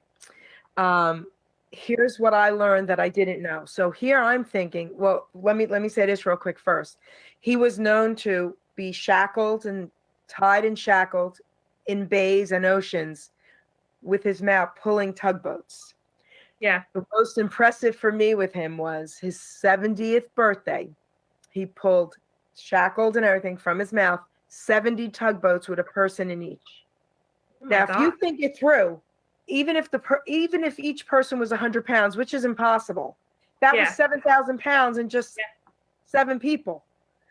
Here's what I learned that I didn't know. So here I'm thinking, well, let me say this real quick first. He was known to be shackled and tied and shackled in bays and oceans with his mouth pulling tugboats. Yeah. The most impressive for me with him was his 70th birthday. He pulled, shackled and everything from his mouth 70 tugboats with a person in each. Oh my Now, if God. you think it through, even if each person was 100 pounds, which is impossible, that was Yeah. 7,000 pounds in just 7 people.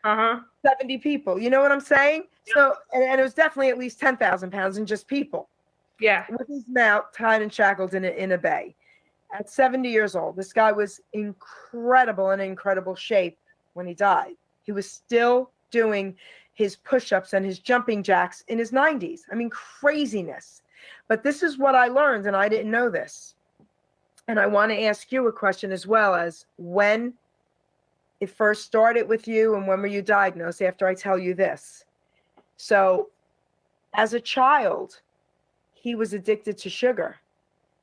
70 people. You know what I'm saying? So, and it was definitely at least 10,000 pounds in just people. Yeah. With his mouth tied and shackled in a bay. At 70 years old, this guy was in incredible shape when he died. He was still doing his push-ups and his jumping jacks in his 90s. I mean, craziness. But this is what I learned, and I didn't know this. And I want to ask you a question as well, as when it first started with you and when were you diagnosed, after I tell you this. So as a child, he was addicted to sugar.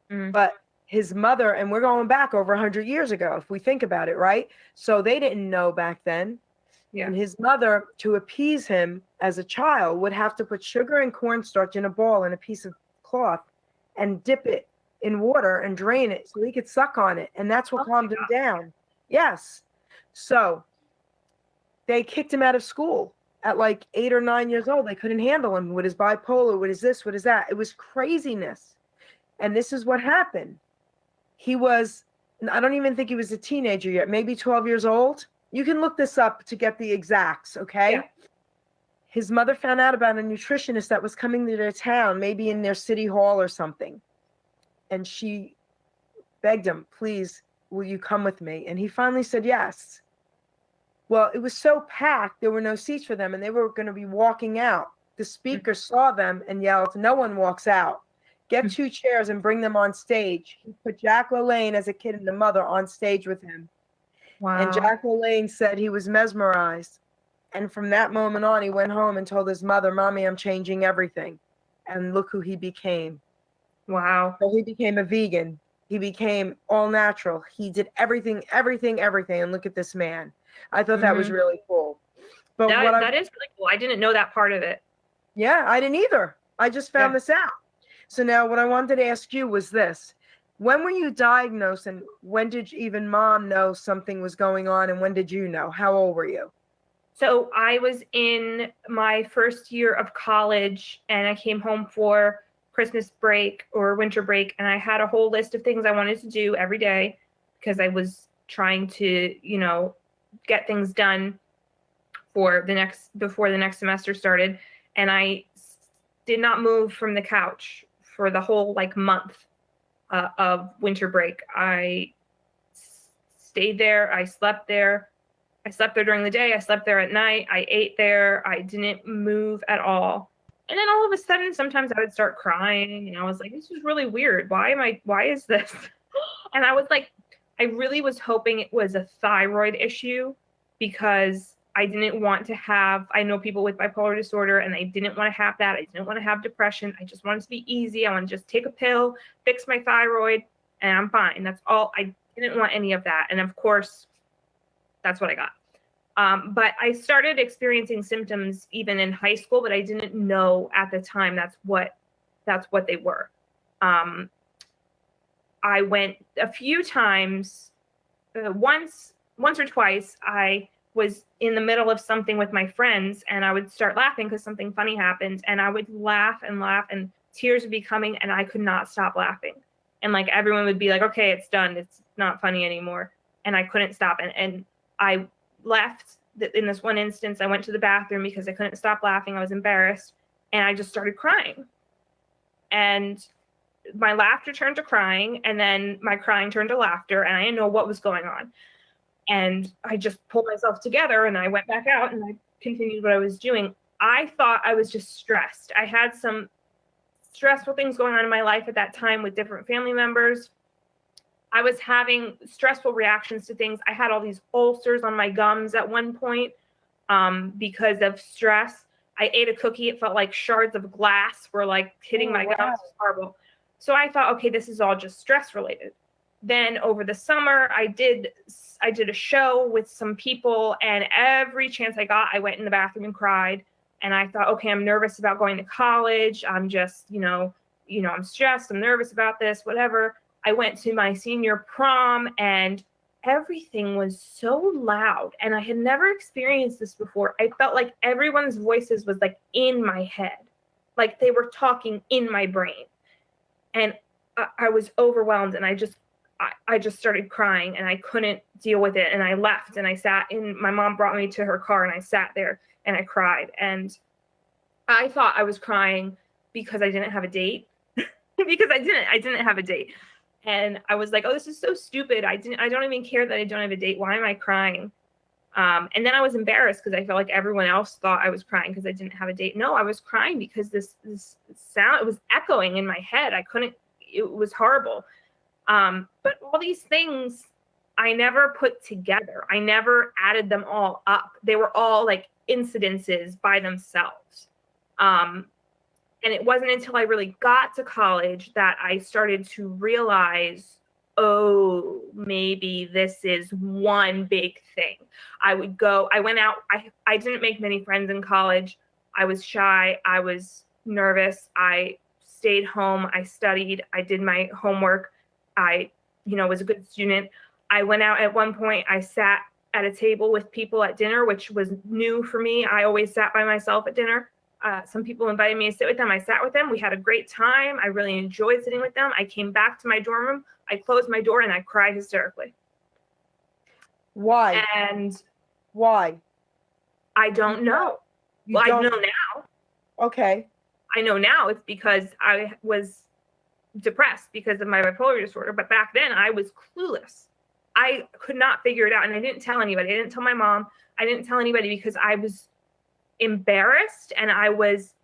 But his mother, and we're going back over 100 years ago, if we think about it, right? So they didn't know back then. Yeah. And his mother, to appease him as a child, would have to put sugar and cornstarch in a ball in a piece of cloth and dip it in water and drain it so he could suck on it. And that's what calmed him down. Yes. So they kicked him out of school at like 8 or 9 years old. They couldn't handle him with his bipolar, with his this, with his that. It was craziness. And this is what happened. He was, I don't even think he was a teenager yet, maybe 12 years old. You can look this up to get the exacts, okay? Yeah. His mother found out about a nutritionist that was coming to their town, maybe in their city hall or something. And she begged him, please, will you come with me? And he finally said yes. Well, it was so packed, there were no seats for them, and they were going to be walking out. The speaker saw them and yelled, no one walks out. Get 2 chairs and bring them on stage. He put Jack Lalanne as a kid and the mother on stage with him. Wow. And Jack Lalanne said he was mesmerized. And from that moment on, he went home and told his mother, Mommy, I'm changing everything. And look who he became. Wow. So he became a vegan. He became all natural. He did everything. And look at this man. I thought that was really cool. But that is really cool. I didn't know that part of it. Yeah, I didn't either. I just found this out. So now what I wanted to ask you was this. When were you diagnosed, and when did even mom know something was going on, and when did you know? How old were you? So I was in my first year of college, and I came home for Christmas break or winter break, and I had a whole list of things I wanted to do every day because I was trying to, get things done before the next semester started. And I did not move from the couch for the whole month of winter break. I stayed there. I slept there. I slept there during the day. I slept there at night. I ate there. I didn't move at all. And then all of a sudden, sometimes I would start crying, and I was like, this is really weird. Why is this? And I was like, I really was hoping it was a thyroid issue, because I didn't want to have, I know people with bipolar disorder, and I didn't want to have that. I didn't want to have depression. I just wanted it to be easy. I want to just take a pill, fix my thyroid, and I'm fine. That's all. I didn't want any of that. And of course, that's what I got. But I started experiencing symptoms even in high school, but I didn't know at the time that's what they were. I went a few times, once or twice, I was in the middle of something with my friends, and I would start laughing because something funny happened, and I would laugh, and tears would be coming, and I could not stop laughing. And everyone would be like, okay, it's done. It's not funny anymore. And I couldn't stop. And I left in this one instance. I went to the bathroom because I couldn't stop laughing. I was embarrassed, and I just started crying. And my laughter turned to crying, and then my crying turned to laughter, and I didn't know what was going on. And I just pulled myself together, and I went back out, and I continued what I was doing. I thought I was just stressed. I had some stressful things going on in my life at that time with different family members. I was having stressful reactions to things. I had all these ulcers on my gums at one point because of stress. I ate a cookie. It felt like shards of glass were hitting my gums. It was horrible. So I thought, okay, this is all just stress related. Then over the summer, I did a show with some people, and every chance I got, I went in the bathroom and cried. And I thought, okay, I'm nervous about going to college. I'm just, I'm stressed. I'm nervous about this, whatever. I went to my senior prom, and everything was so loud, and I had never experienced this before. I felt like everyone's voices was like in my head, like they were talking in my brain, and I was overwhelmed, and I just started crying, and I couldn't deal with it, and I left, and I sat in. My mom brought me to her car, and I sat there and I cried, and I thought I was crying because I didn't have a date, because I didn't have a date. And I was like, oh, this is so stupid. I don't even care that I don't have a date. Why am I crying? And then I was embarrassed because I felt like everyone else thought I was crying because I didn't have a date. No, I was crying because this sound, it was echoing in my head. It was horrible. But all these things I never put together. I never added them all up. They were all like incidences by themselves. And it wasn't until I really got to college that I started to realize, oh, maybe this is one big thing. I went out, I didn't make many friends in college. I was shy, I was nervous, I stayed home, I studied, I did my homework, I, was a good student. I went out at one point, I sat at a table with people at dinner, which was new for me. I always sat by myself at dinner. Some people invited me to sit with them. I sat with them. We had a great time. I really enjoyed sitting with them. I came back to my dorm room. I closed my door and I cried hysterically. Why? And why? I don't know. I know now. Okay. I know now it's because I was depressed because of my bipolar disorder. But back then I was clueless. I could not figure it out. And I didn't tell anybody. I didn't tell my mom. I didn't tell anybody because I was embarrassed and I was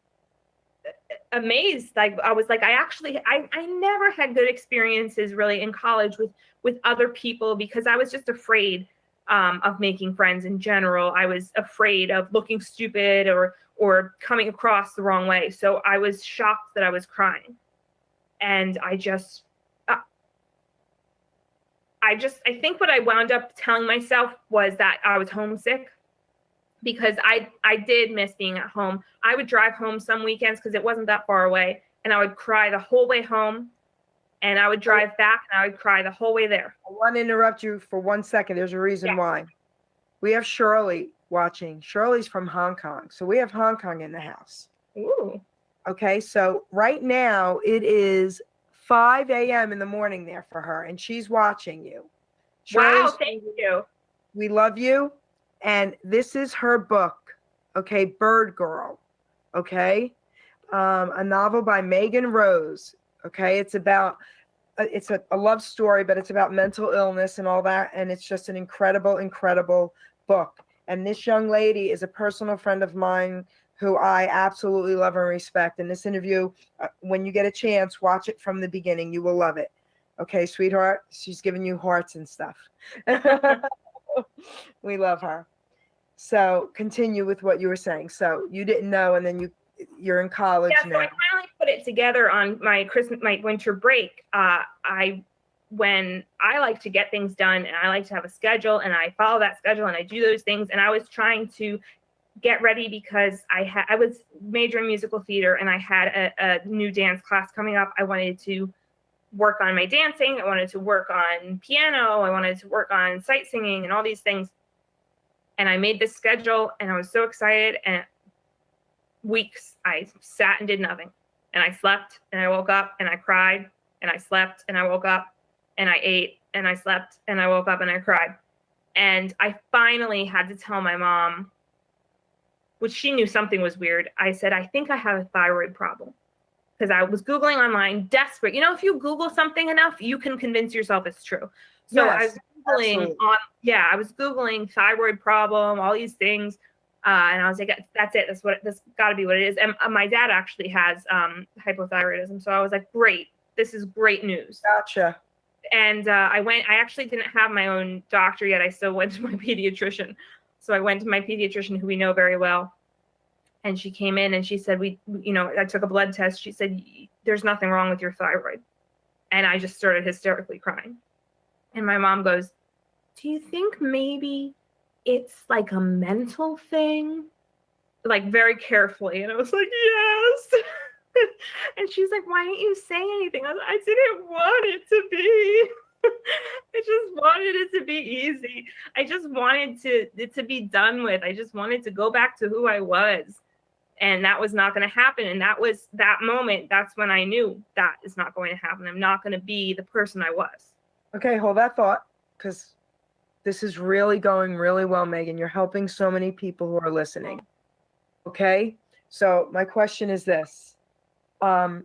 amazed. Like I was like, I never had good experiences really in college with other people because I was just afraid of making friends in general. I was afraid of looking stupid or coming across the wrong way. So I was shocked that I was crying. And I think what I wound up telling myself was that I was homesick, because I did miss being at home. I would drive home some weekends because it wasn't that far away, and I would cry the whole way home, and I would drive back and I would cry the whole way there. I want to interrupt you for 1 second. There's a reason why. We have Shirley watching. Shirley's from Hong Kong. So we have Hong Kong in the house. Ooh. Okay, so right now it is 5 a.m. in the morning there for her, and she's watching you. Wow, thank you. We love you. And this is her book, okay, Bird Girl, okay, a novel by Megan Rose, okay. It's about, it's a love story, but it's about mental illness and all that, and it's just an incredible, incredible book. And this young lady is a personal friend of mine who I absolutely love and respect. And this interview, when you get a chance, watch it from the beginning. You will love it. Okay, sweetheart? She's giving you hearts and stuff. We love her. So continue with what you were saying. So you didn't know, and then you're in college now. So I finally put it together on my winter break. When I like to get things done and I like to have a schedule and I follow that schedule and I do those things, and I was trying to get ready because I was majoring in musical theater and I had a new dance class coming up. I wanted to work on my dancing. I wanted to work on piano. I wanted to work on sight singing and all these things. And I made this schedule and I was so excited. And weeks I sat and did nothing. And I slept and I woke up and I cried and I slept and I woke up and I ate and I slept and I woke up and I cried. And I finally had to tell my mom, which she knew something was weird. I said, I think I have a thyroid problem. Because I was Googling online, desperate. You know, if you Google something enough, you can convince yourself it's true. So yes, I was Googling I was Googling thyroid problem, all these things. And I was like, that's it. That's got to be what it is. And my dad actually has hypothyroidism. So I was like, great. This is great news. Gotcha. And I actually didn't have my own doctor yet. I still went to my pediatrician. So I went to my pediatrician, who we know very well. And she came in and she said, I took a blood test. She said, there's nothing wrong with your thyroid. And I just started hysterically crying. And my mom goes, do you think maybe it's like a mental thing? Like very carefully. And I was like, yes. And she's like, why didn't you say anything? I didn't want it to be. I just wanted it to be easy. I just wanted it to be done with. I just wanted to go back to who I was. And that was not going to happen. And that was that moment. That's when I knew that is not going to happen. I'm not going to be the person I was. Okay, hold that thought, because this is really going really well, Megan. You're helping so many people who are listening. Okay, so my question is this. How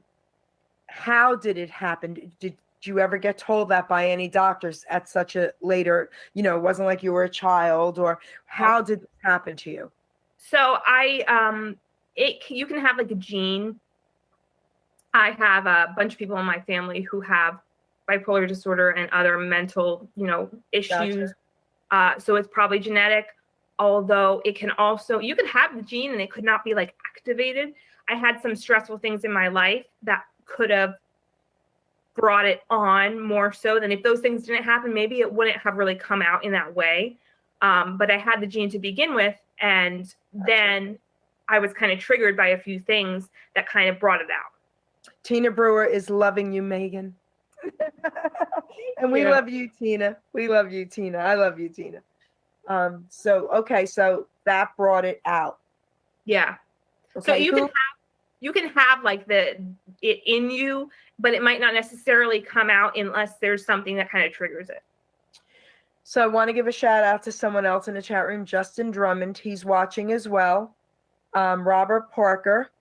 did it happen? Did you ever get told that by any doctors at such a later, it wasn't like you were a child, or how did this happen to you? So you can have like a gene. I have a bunch of people in my family who have bipolar disorder and other mental, issues. Gotcha. So it's probably genetic, although it can also, you can have the gene and it could not be like activated. I had some stressful things in my life that could have brought it on more so than if those things didn't happen, maybe it wouldn't have really come out in that way. But I had the gene to begin with. And then I was kind of triggered by a few things that kind of brought it out. Tina Brewer is loving you, Megan. And we love you, Tina. We love you, Tina. I love you, Tina. So that brought it out. Yeah. Okay, so you can have like it in you, but it might not necessarily come out unless there's something that kind of triggers it. So I want to give a shout out to someone else in the chat room, Justin Drummond. He's watching as well. Robert Parker,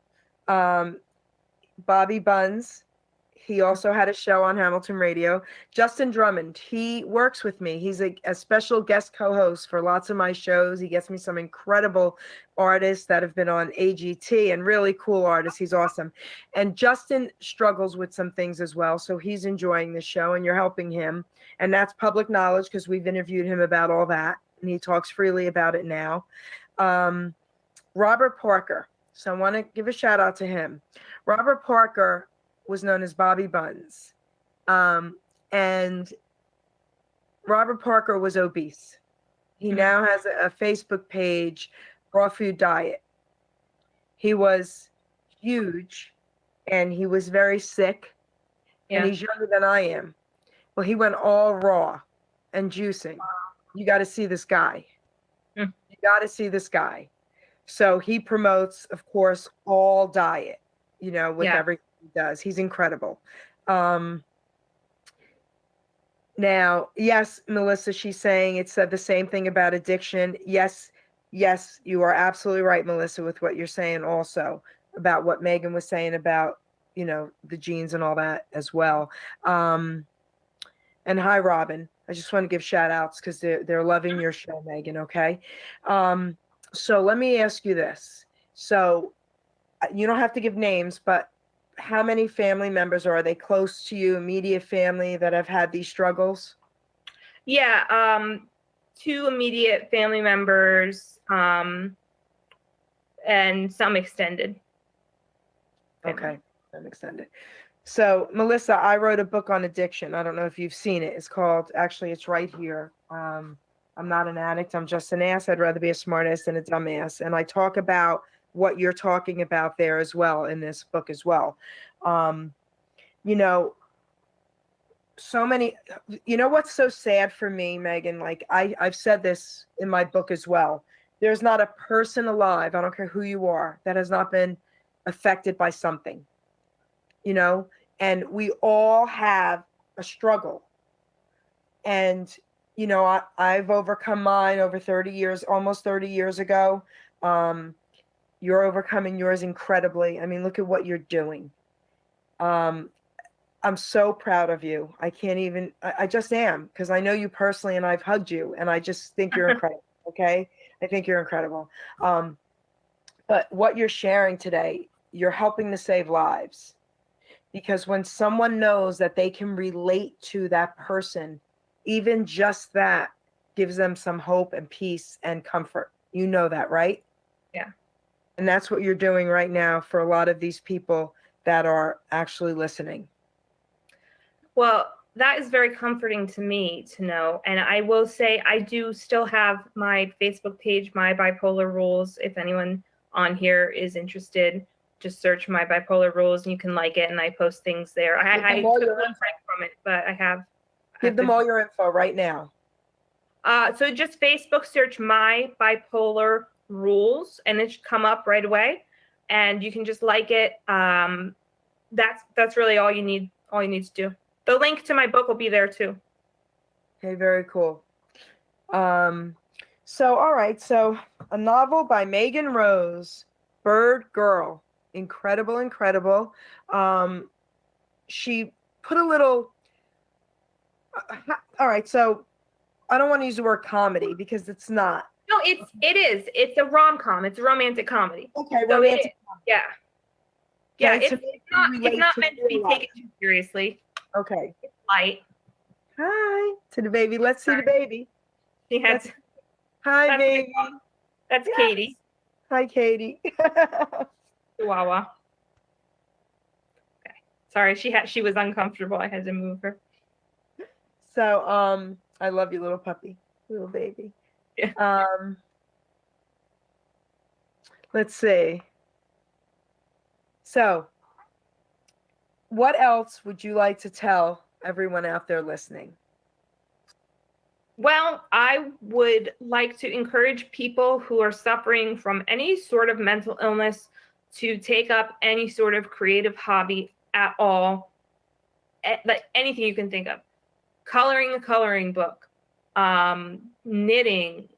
Bobby Buns. He also had a show on Hamilton Radio. Justin Drummond, he works with me. He's a special guest co-host for lots of my shows. He gets me some incredible artists that have been on AGT and really cool artists. He's awesome. And Justin struggles with some things as well. So he's enjoying the show and you're helping him. And that's public knowledge because we've interviewed him about all that. And he talks freely about it now. Robert Parker. So I want to give a shout out to him. Robert Parker was known as Bobby Buns. And Robert Parker was obese. He now has a Facebook page, Raw Food Diet. He was huge and he was very sick and he's younger than I am. Well, he went all raw and juicing. Wow. You got to see this guy. You got to see this guy. So he promotes, of course, all diet, with everything he does. He's incredible. Now, yes, Melissa, she's saying it said the same thing about addiction. Yes, you are absolutely right, Melissa, with what you're saying also about what Megan was saying about, the genes and all that as well. And hi, Robin. I just want to give shout outs because they're loving your show, Megan. Okay. So let me ask you this. So you don't have to give names, but how many family members are they close to you, immediate family that have had these struggles? Yeah. 2 immediate family members, and some extended. Okay. Some extended. So Melissa, I wrote a book on addiction. I don't know if you've seen it. It's called, actually, it's right here. I'm not an addict. I'm just an ass. I'd rather be a smart ass than a dumb ass. And I talk about what you're talking about there as well in this book as well. So many, what's so sad for me, Megan, like I've said this in my book as well. There's not a person alive, I don't care who you are, that has not been affected by something, and we all have a struggle. And I've overcome mine over 30 years, almost 30 years ago. You're overcoming yours incredibly. I mean, look at what you're doing. I'm so proud of you. I can't even, I just am, because I know you personally and I've hugged you and I just think you're incredible. Okay. I think you're incredible. But what you're sharing today, you're helping to save lives, because when someone knows that they can relate to that person, even just that gives them some hope and peace and comfort. You know that, right? Yeah. And that's what you're doing right now for a lot of these people that are actually listening. Well, that is very comforting to me to know. And I will say I do still have my Facebook page, My Bipolar Rules. If anyone on here is interested, just search My Bipolar Rules and you can like it. And I post things there. I took one break from it, but Give them all your info right now. So just Facebook search My Bipolar Rules, and it should come up right away. And you can just like it. That's really all you need. All you need to do. The link to my book will be there too. Okay, very cool. So all right, so a novel by Megan Rose, Bird Girl. Incredible, incredible. She put a little. All right, so I don't want to use the word comedy because it's not. No, it is. It's a rom-com. It's a romantic comedy. Okay, So romantic. yeah. Yeah, Okay, it's not meant to be taken too seriously. Okay. It's light. Hi to the baby. Let's see the baby. Yes. Hi, baby. That's Yes. Katie. Hi, Katie. Chihuahua. Okay. Sorry, she was uncomfortable. I had to move her. So, I love you, little puppy, little baby. Yeah. Let's see. So, what else would you like to tell everyone out there listening? Well, I would like to encourage people who are suffering from any sort of mental illness to take up any sort of creative hobby at all, like anything you can think of. Coloring a coloring book, knitting,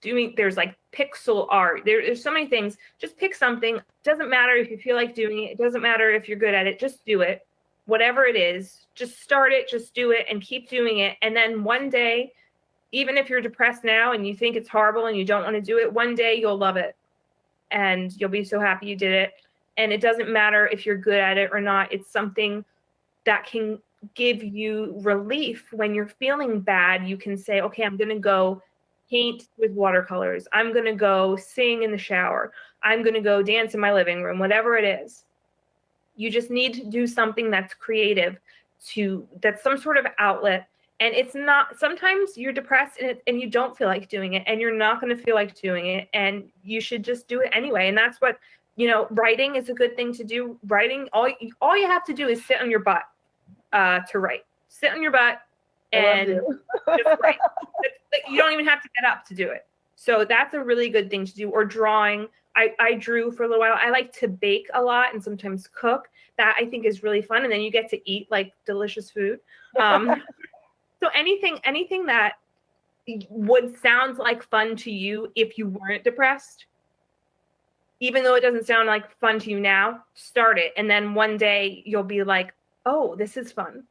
there's like pixel art. There's so many things. Just pick something. Doesn't matter if you feel like doing it. It doesn't matter if you're good at it. Just do it. Whatever it is, just start it, just do it and keep doing it. And then one day, even if you're depressed now and you think it's horrible and you don't want to do it, one day you'll love it and you'll be so happy you did it. And it doesn't matter if you're good at it or not. It's something that can give you relief when you're feeling bad. You can say, okay, I'm going to go paint with watercolors. I'm going to go sing in the shower. I'm going to go dance in my living room, whatever it is. You just need to do something that's creative, that's some sort of outlet. And it's not, sometimes you're depressed and you don't feel like doing it and you're not going to feel like doing it. And you should just do it anyway. And that's what, writing is a good thing to do. Writing, all you have to do is sit on your butt to write. Sit on your butt and just write. You don't even have to get up to do it. So that's a really good thing to do. Or drawing. I drew for a little while. I like to bake a lot and sometimes cook. That I think is really fun. And then you get to eat like delicious food. So anything that would sound like fun to you if you weren't depressed, even though it doesn't sound like fun to you now, start it. And then one day you'll be like, oh, this is fun.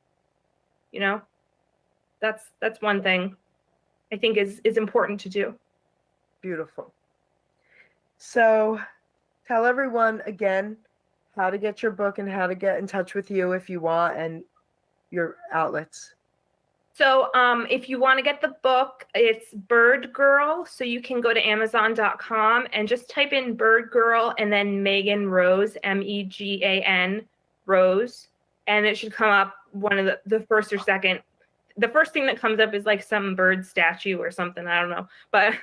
That's one thing I think is important to do. Beautiful. So tell everyone again how to get your book and how to get in touch with you if you want and your outlets. So if you want to get the book, it's Bird Girl. So you can go to Amazon.com and just type in Bird Girl and then Megan Rose, Megan Rose. And it should come up one of the first or second. The first thing that comes up is like some bird statue or something. I don't know. But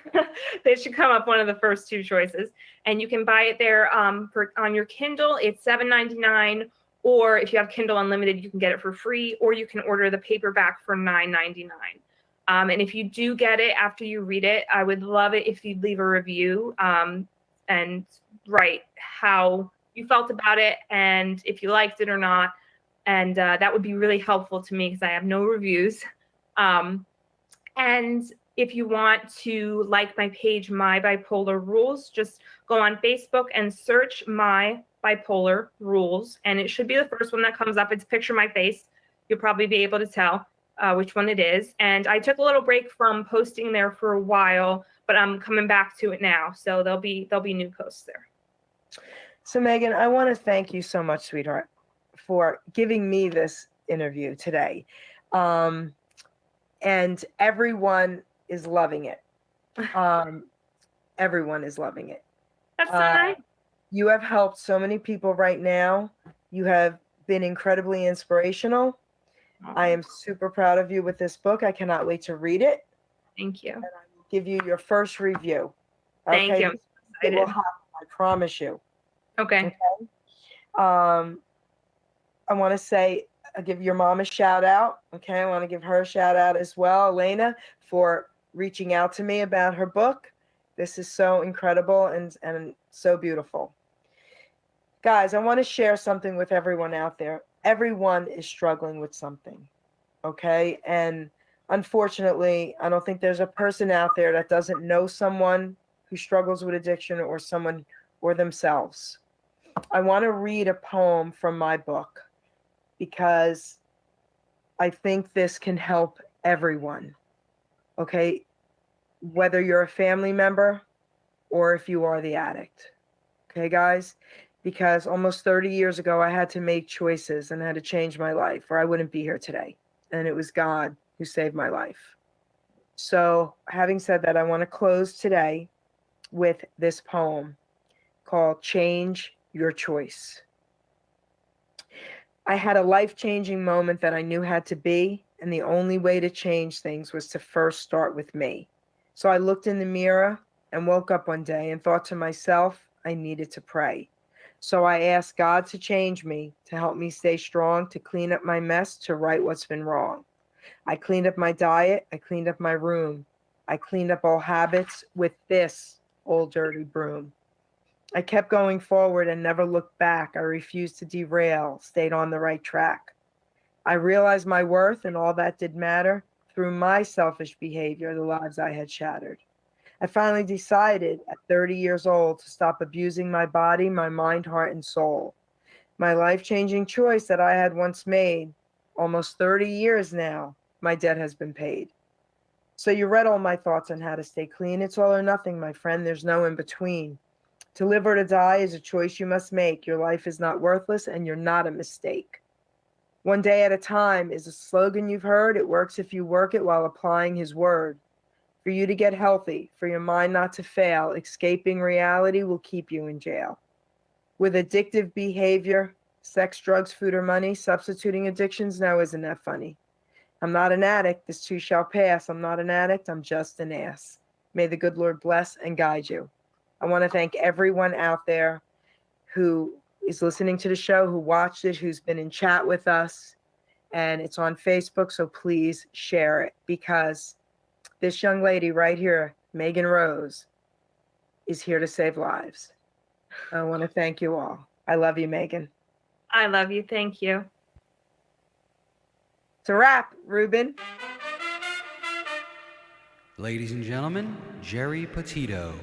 they should come up one of the first two choices. And you can buy it there on your Kindle. It's $7.99. Or if you have Kindle Unlimited, you can get it for free, or you can order the paperback for $9.99. And if you do get it after you read it, I would love it if you'd leave a review and write how you felt about it and if you liked it or not. And that would be really helpful to me because I have no reviews. And if you want to like my page, My Bipolar Rules, just go on Facebook and search My Bipolar Rules, and it should be the first one that comes up. It's a picture of my face. You'll probably be able to tell which one it is. And I took a little break from posting there for a while, but I'm coming back to it now. So there'll be new posts there. So Megan, I want to thank you so much, sweetheart, for giving me this interview today. And everyone is loving it. Everyone is loving it. That's so nice. You have helped so many people right now. You have been incredibly inspirational. I am super proud of you with this book. I cannot wait to read it. Thank you. And I will give you your first review. Thank you. It will happen, I promise you. Okay. I want to say I'll give your mom a shout out. Okay, I want to give her a shout out as well, Elena, for reaching out to me about her book. This is so incredible and so beautiful. Guys, I want to share something with everyone out there. Everyone is struggling with something, okay? And unfortunately, I don't think there's a person out there that doesn't know someone who struggles with addiction or someone or themselves. I want to read a poem from my book because I think this can help everyone, okay? Whether you're a family member or if you are the addict, okay, guys? Because almost 30 years ago, I had to make choices and I had to change my life or I wouldn't be here today. And it was God who saved my life. So having said that, I want to close today with this poem called Change Your Choice. I had a life-changing moment that I knew had to be, and the only way to change things was to first start with me. So I looked in the mirror and woke up one day and thought to myself, I needed to pray. So I asked God to change me, to help me stay strong, to clean up my mess, to right what's been wrong. I cleaned up my diet. I cleaned up my room. I cleaned up all habits with this old dirty broom. I kept going forward and never looked back. I refused to derail, stayed on the right track. I realized my worth and all that did matter through my selfish behavior, the lives I had shattered. I finally decided at 30 years old to stop abusing my body, my mind, heart, and soul. My life-changing choice that I had once made, almost 30 years now, my debt has been paid. So you read all my thoughts on how to stay clean. It's all or nothing, my friend. There's no in between. To live or to die is a choice you must make. Your life is not worthless and you're not a mistake. One day at a time is a slogan you've heard. It works if you work it while applying his word. For you to get healthy, for your mind not to fail, escaping reality will keep you in jail. With addictive behavior, sex, drugs, food, or money, substituting addictions, now isn't that funny? I'm not an addict, this too shall pass. I'm not an addict, I'm just an ass. May the good Lord bless and guide you. I want to thank everyone out there who is listening to the show, who watched it, who's been in chat with us, and it's on Facebook, so please share it because this young lady right here, Megan Rose, is here to save lives. I want to thank you all. I love you, Megan. I love you. Thank you. It's a wrap, Ruben. Ladies and gentlemen, GERI PETITO.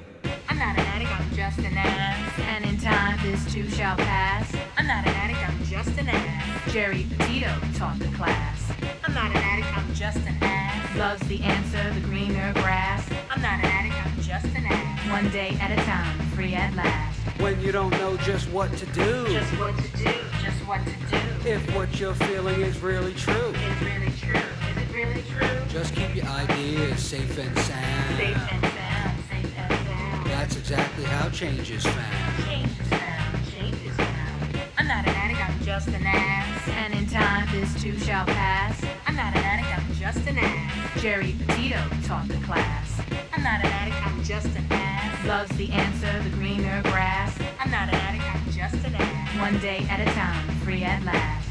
I'm not an addict, I'm just an ass. And in time, this too shall pass. I'm not an addict, I'm just an ass. GERI PETITO taught the class. I'm not an addict, I'm just an ass. Love's the answer, the greener grass. I'm not an addict, I'm just an ass. One day at a time, free at last. When you don't know just what to do. Just what to do, just what to do. If what you're feeling is really true. Is it really true? Is it really true? Just keep your ideas safe and sound. Safe and sound, safe and sound. That's exactly how change is found. Change is found, change is found. I'm not an addict, I'm just an ass. And in time, this too shall pass. I'm not an addict, I'm just an ass. GERI PETITO taught the class. I'm not an addict, I'm just an ass. Love's the answer, the greener grass. I'm not an addict, I'm just an ass. One day at a time, free at last.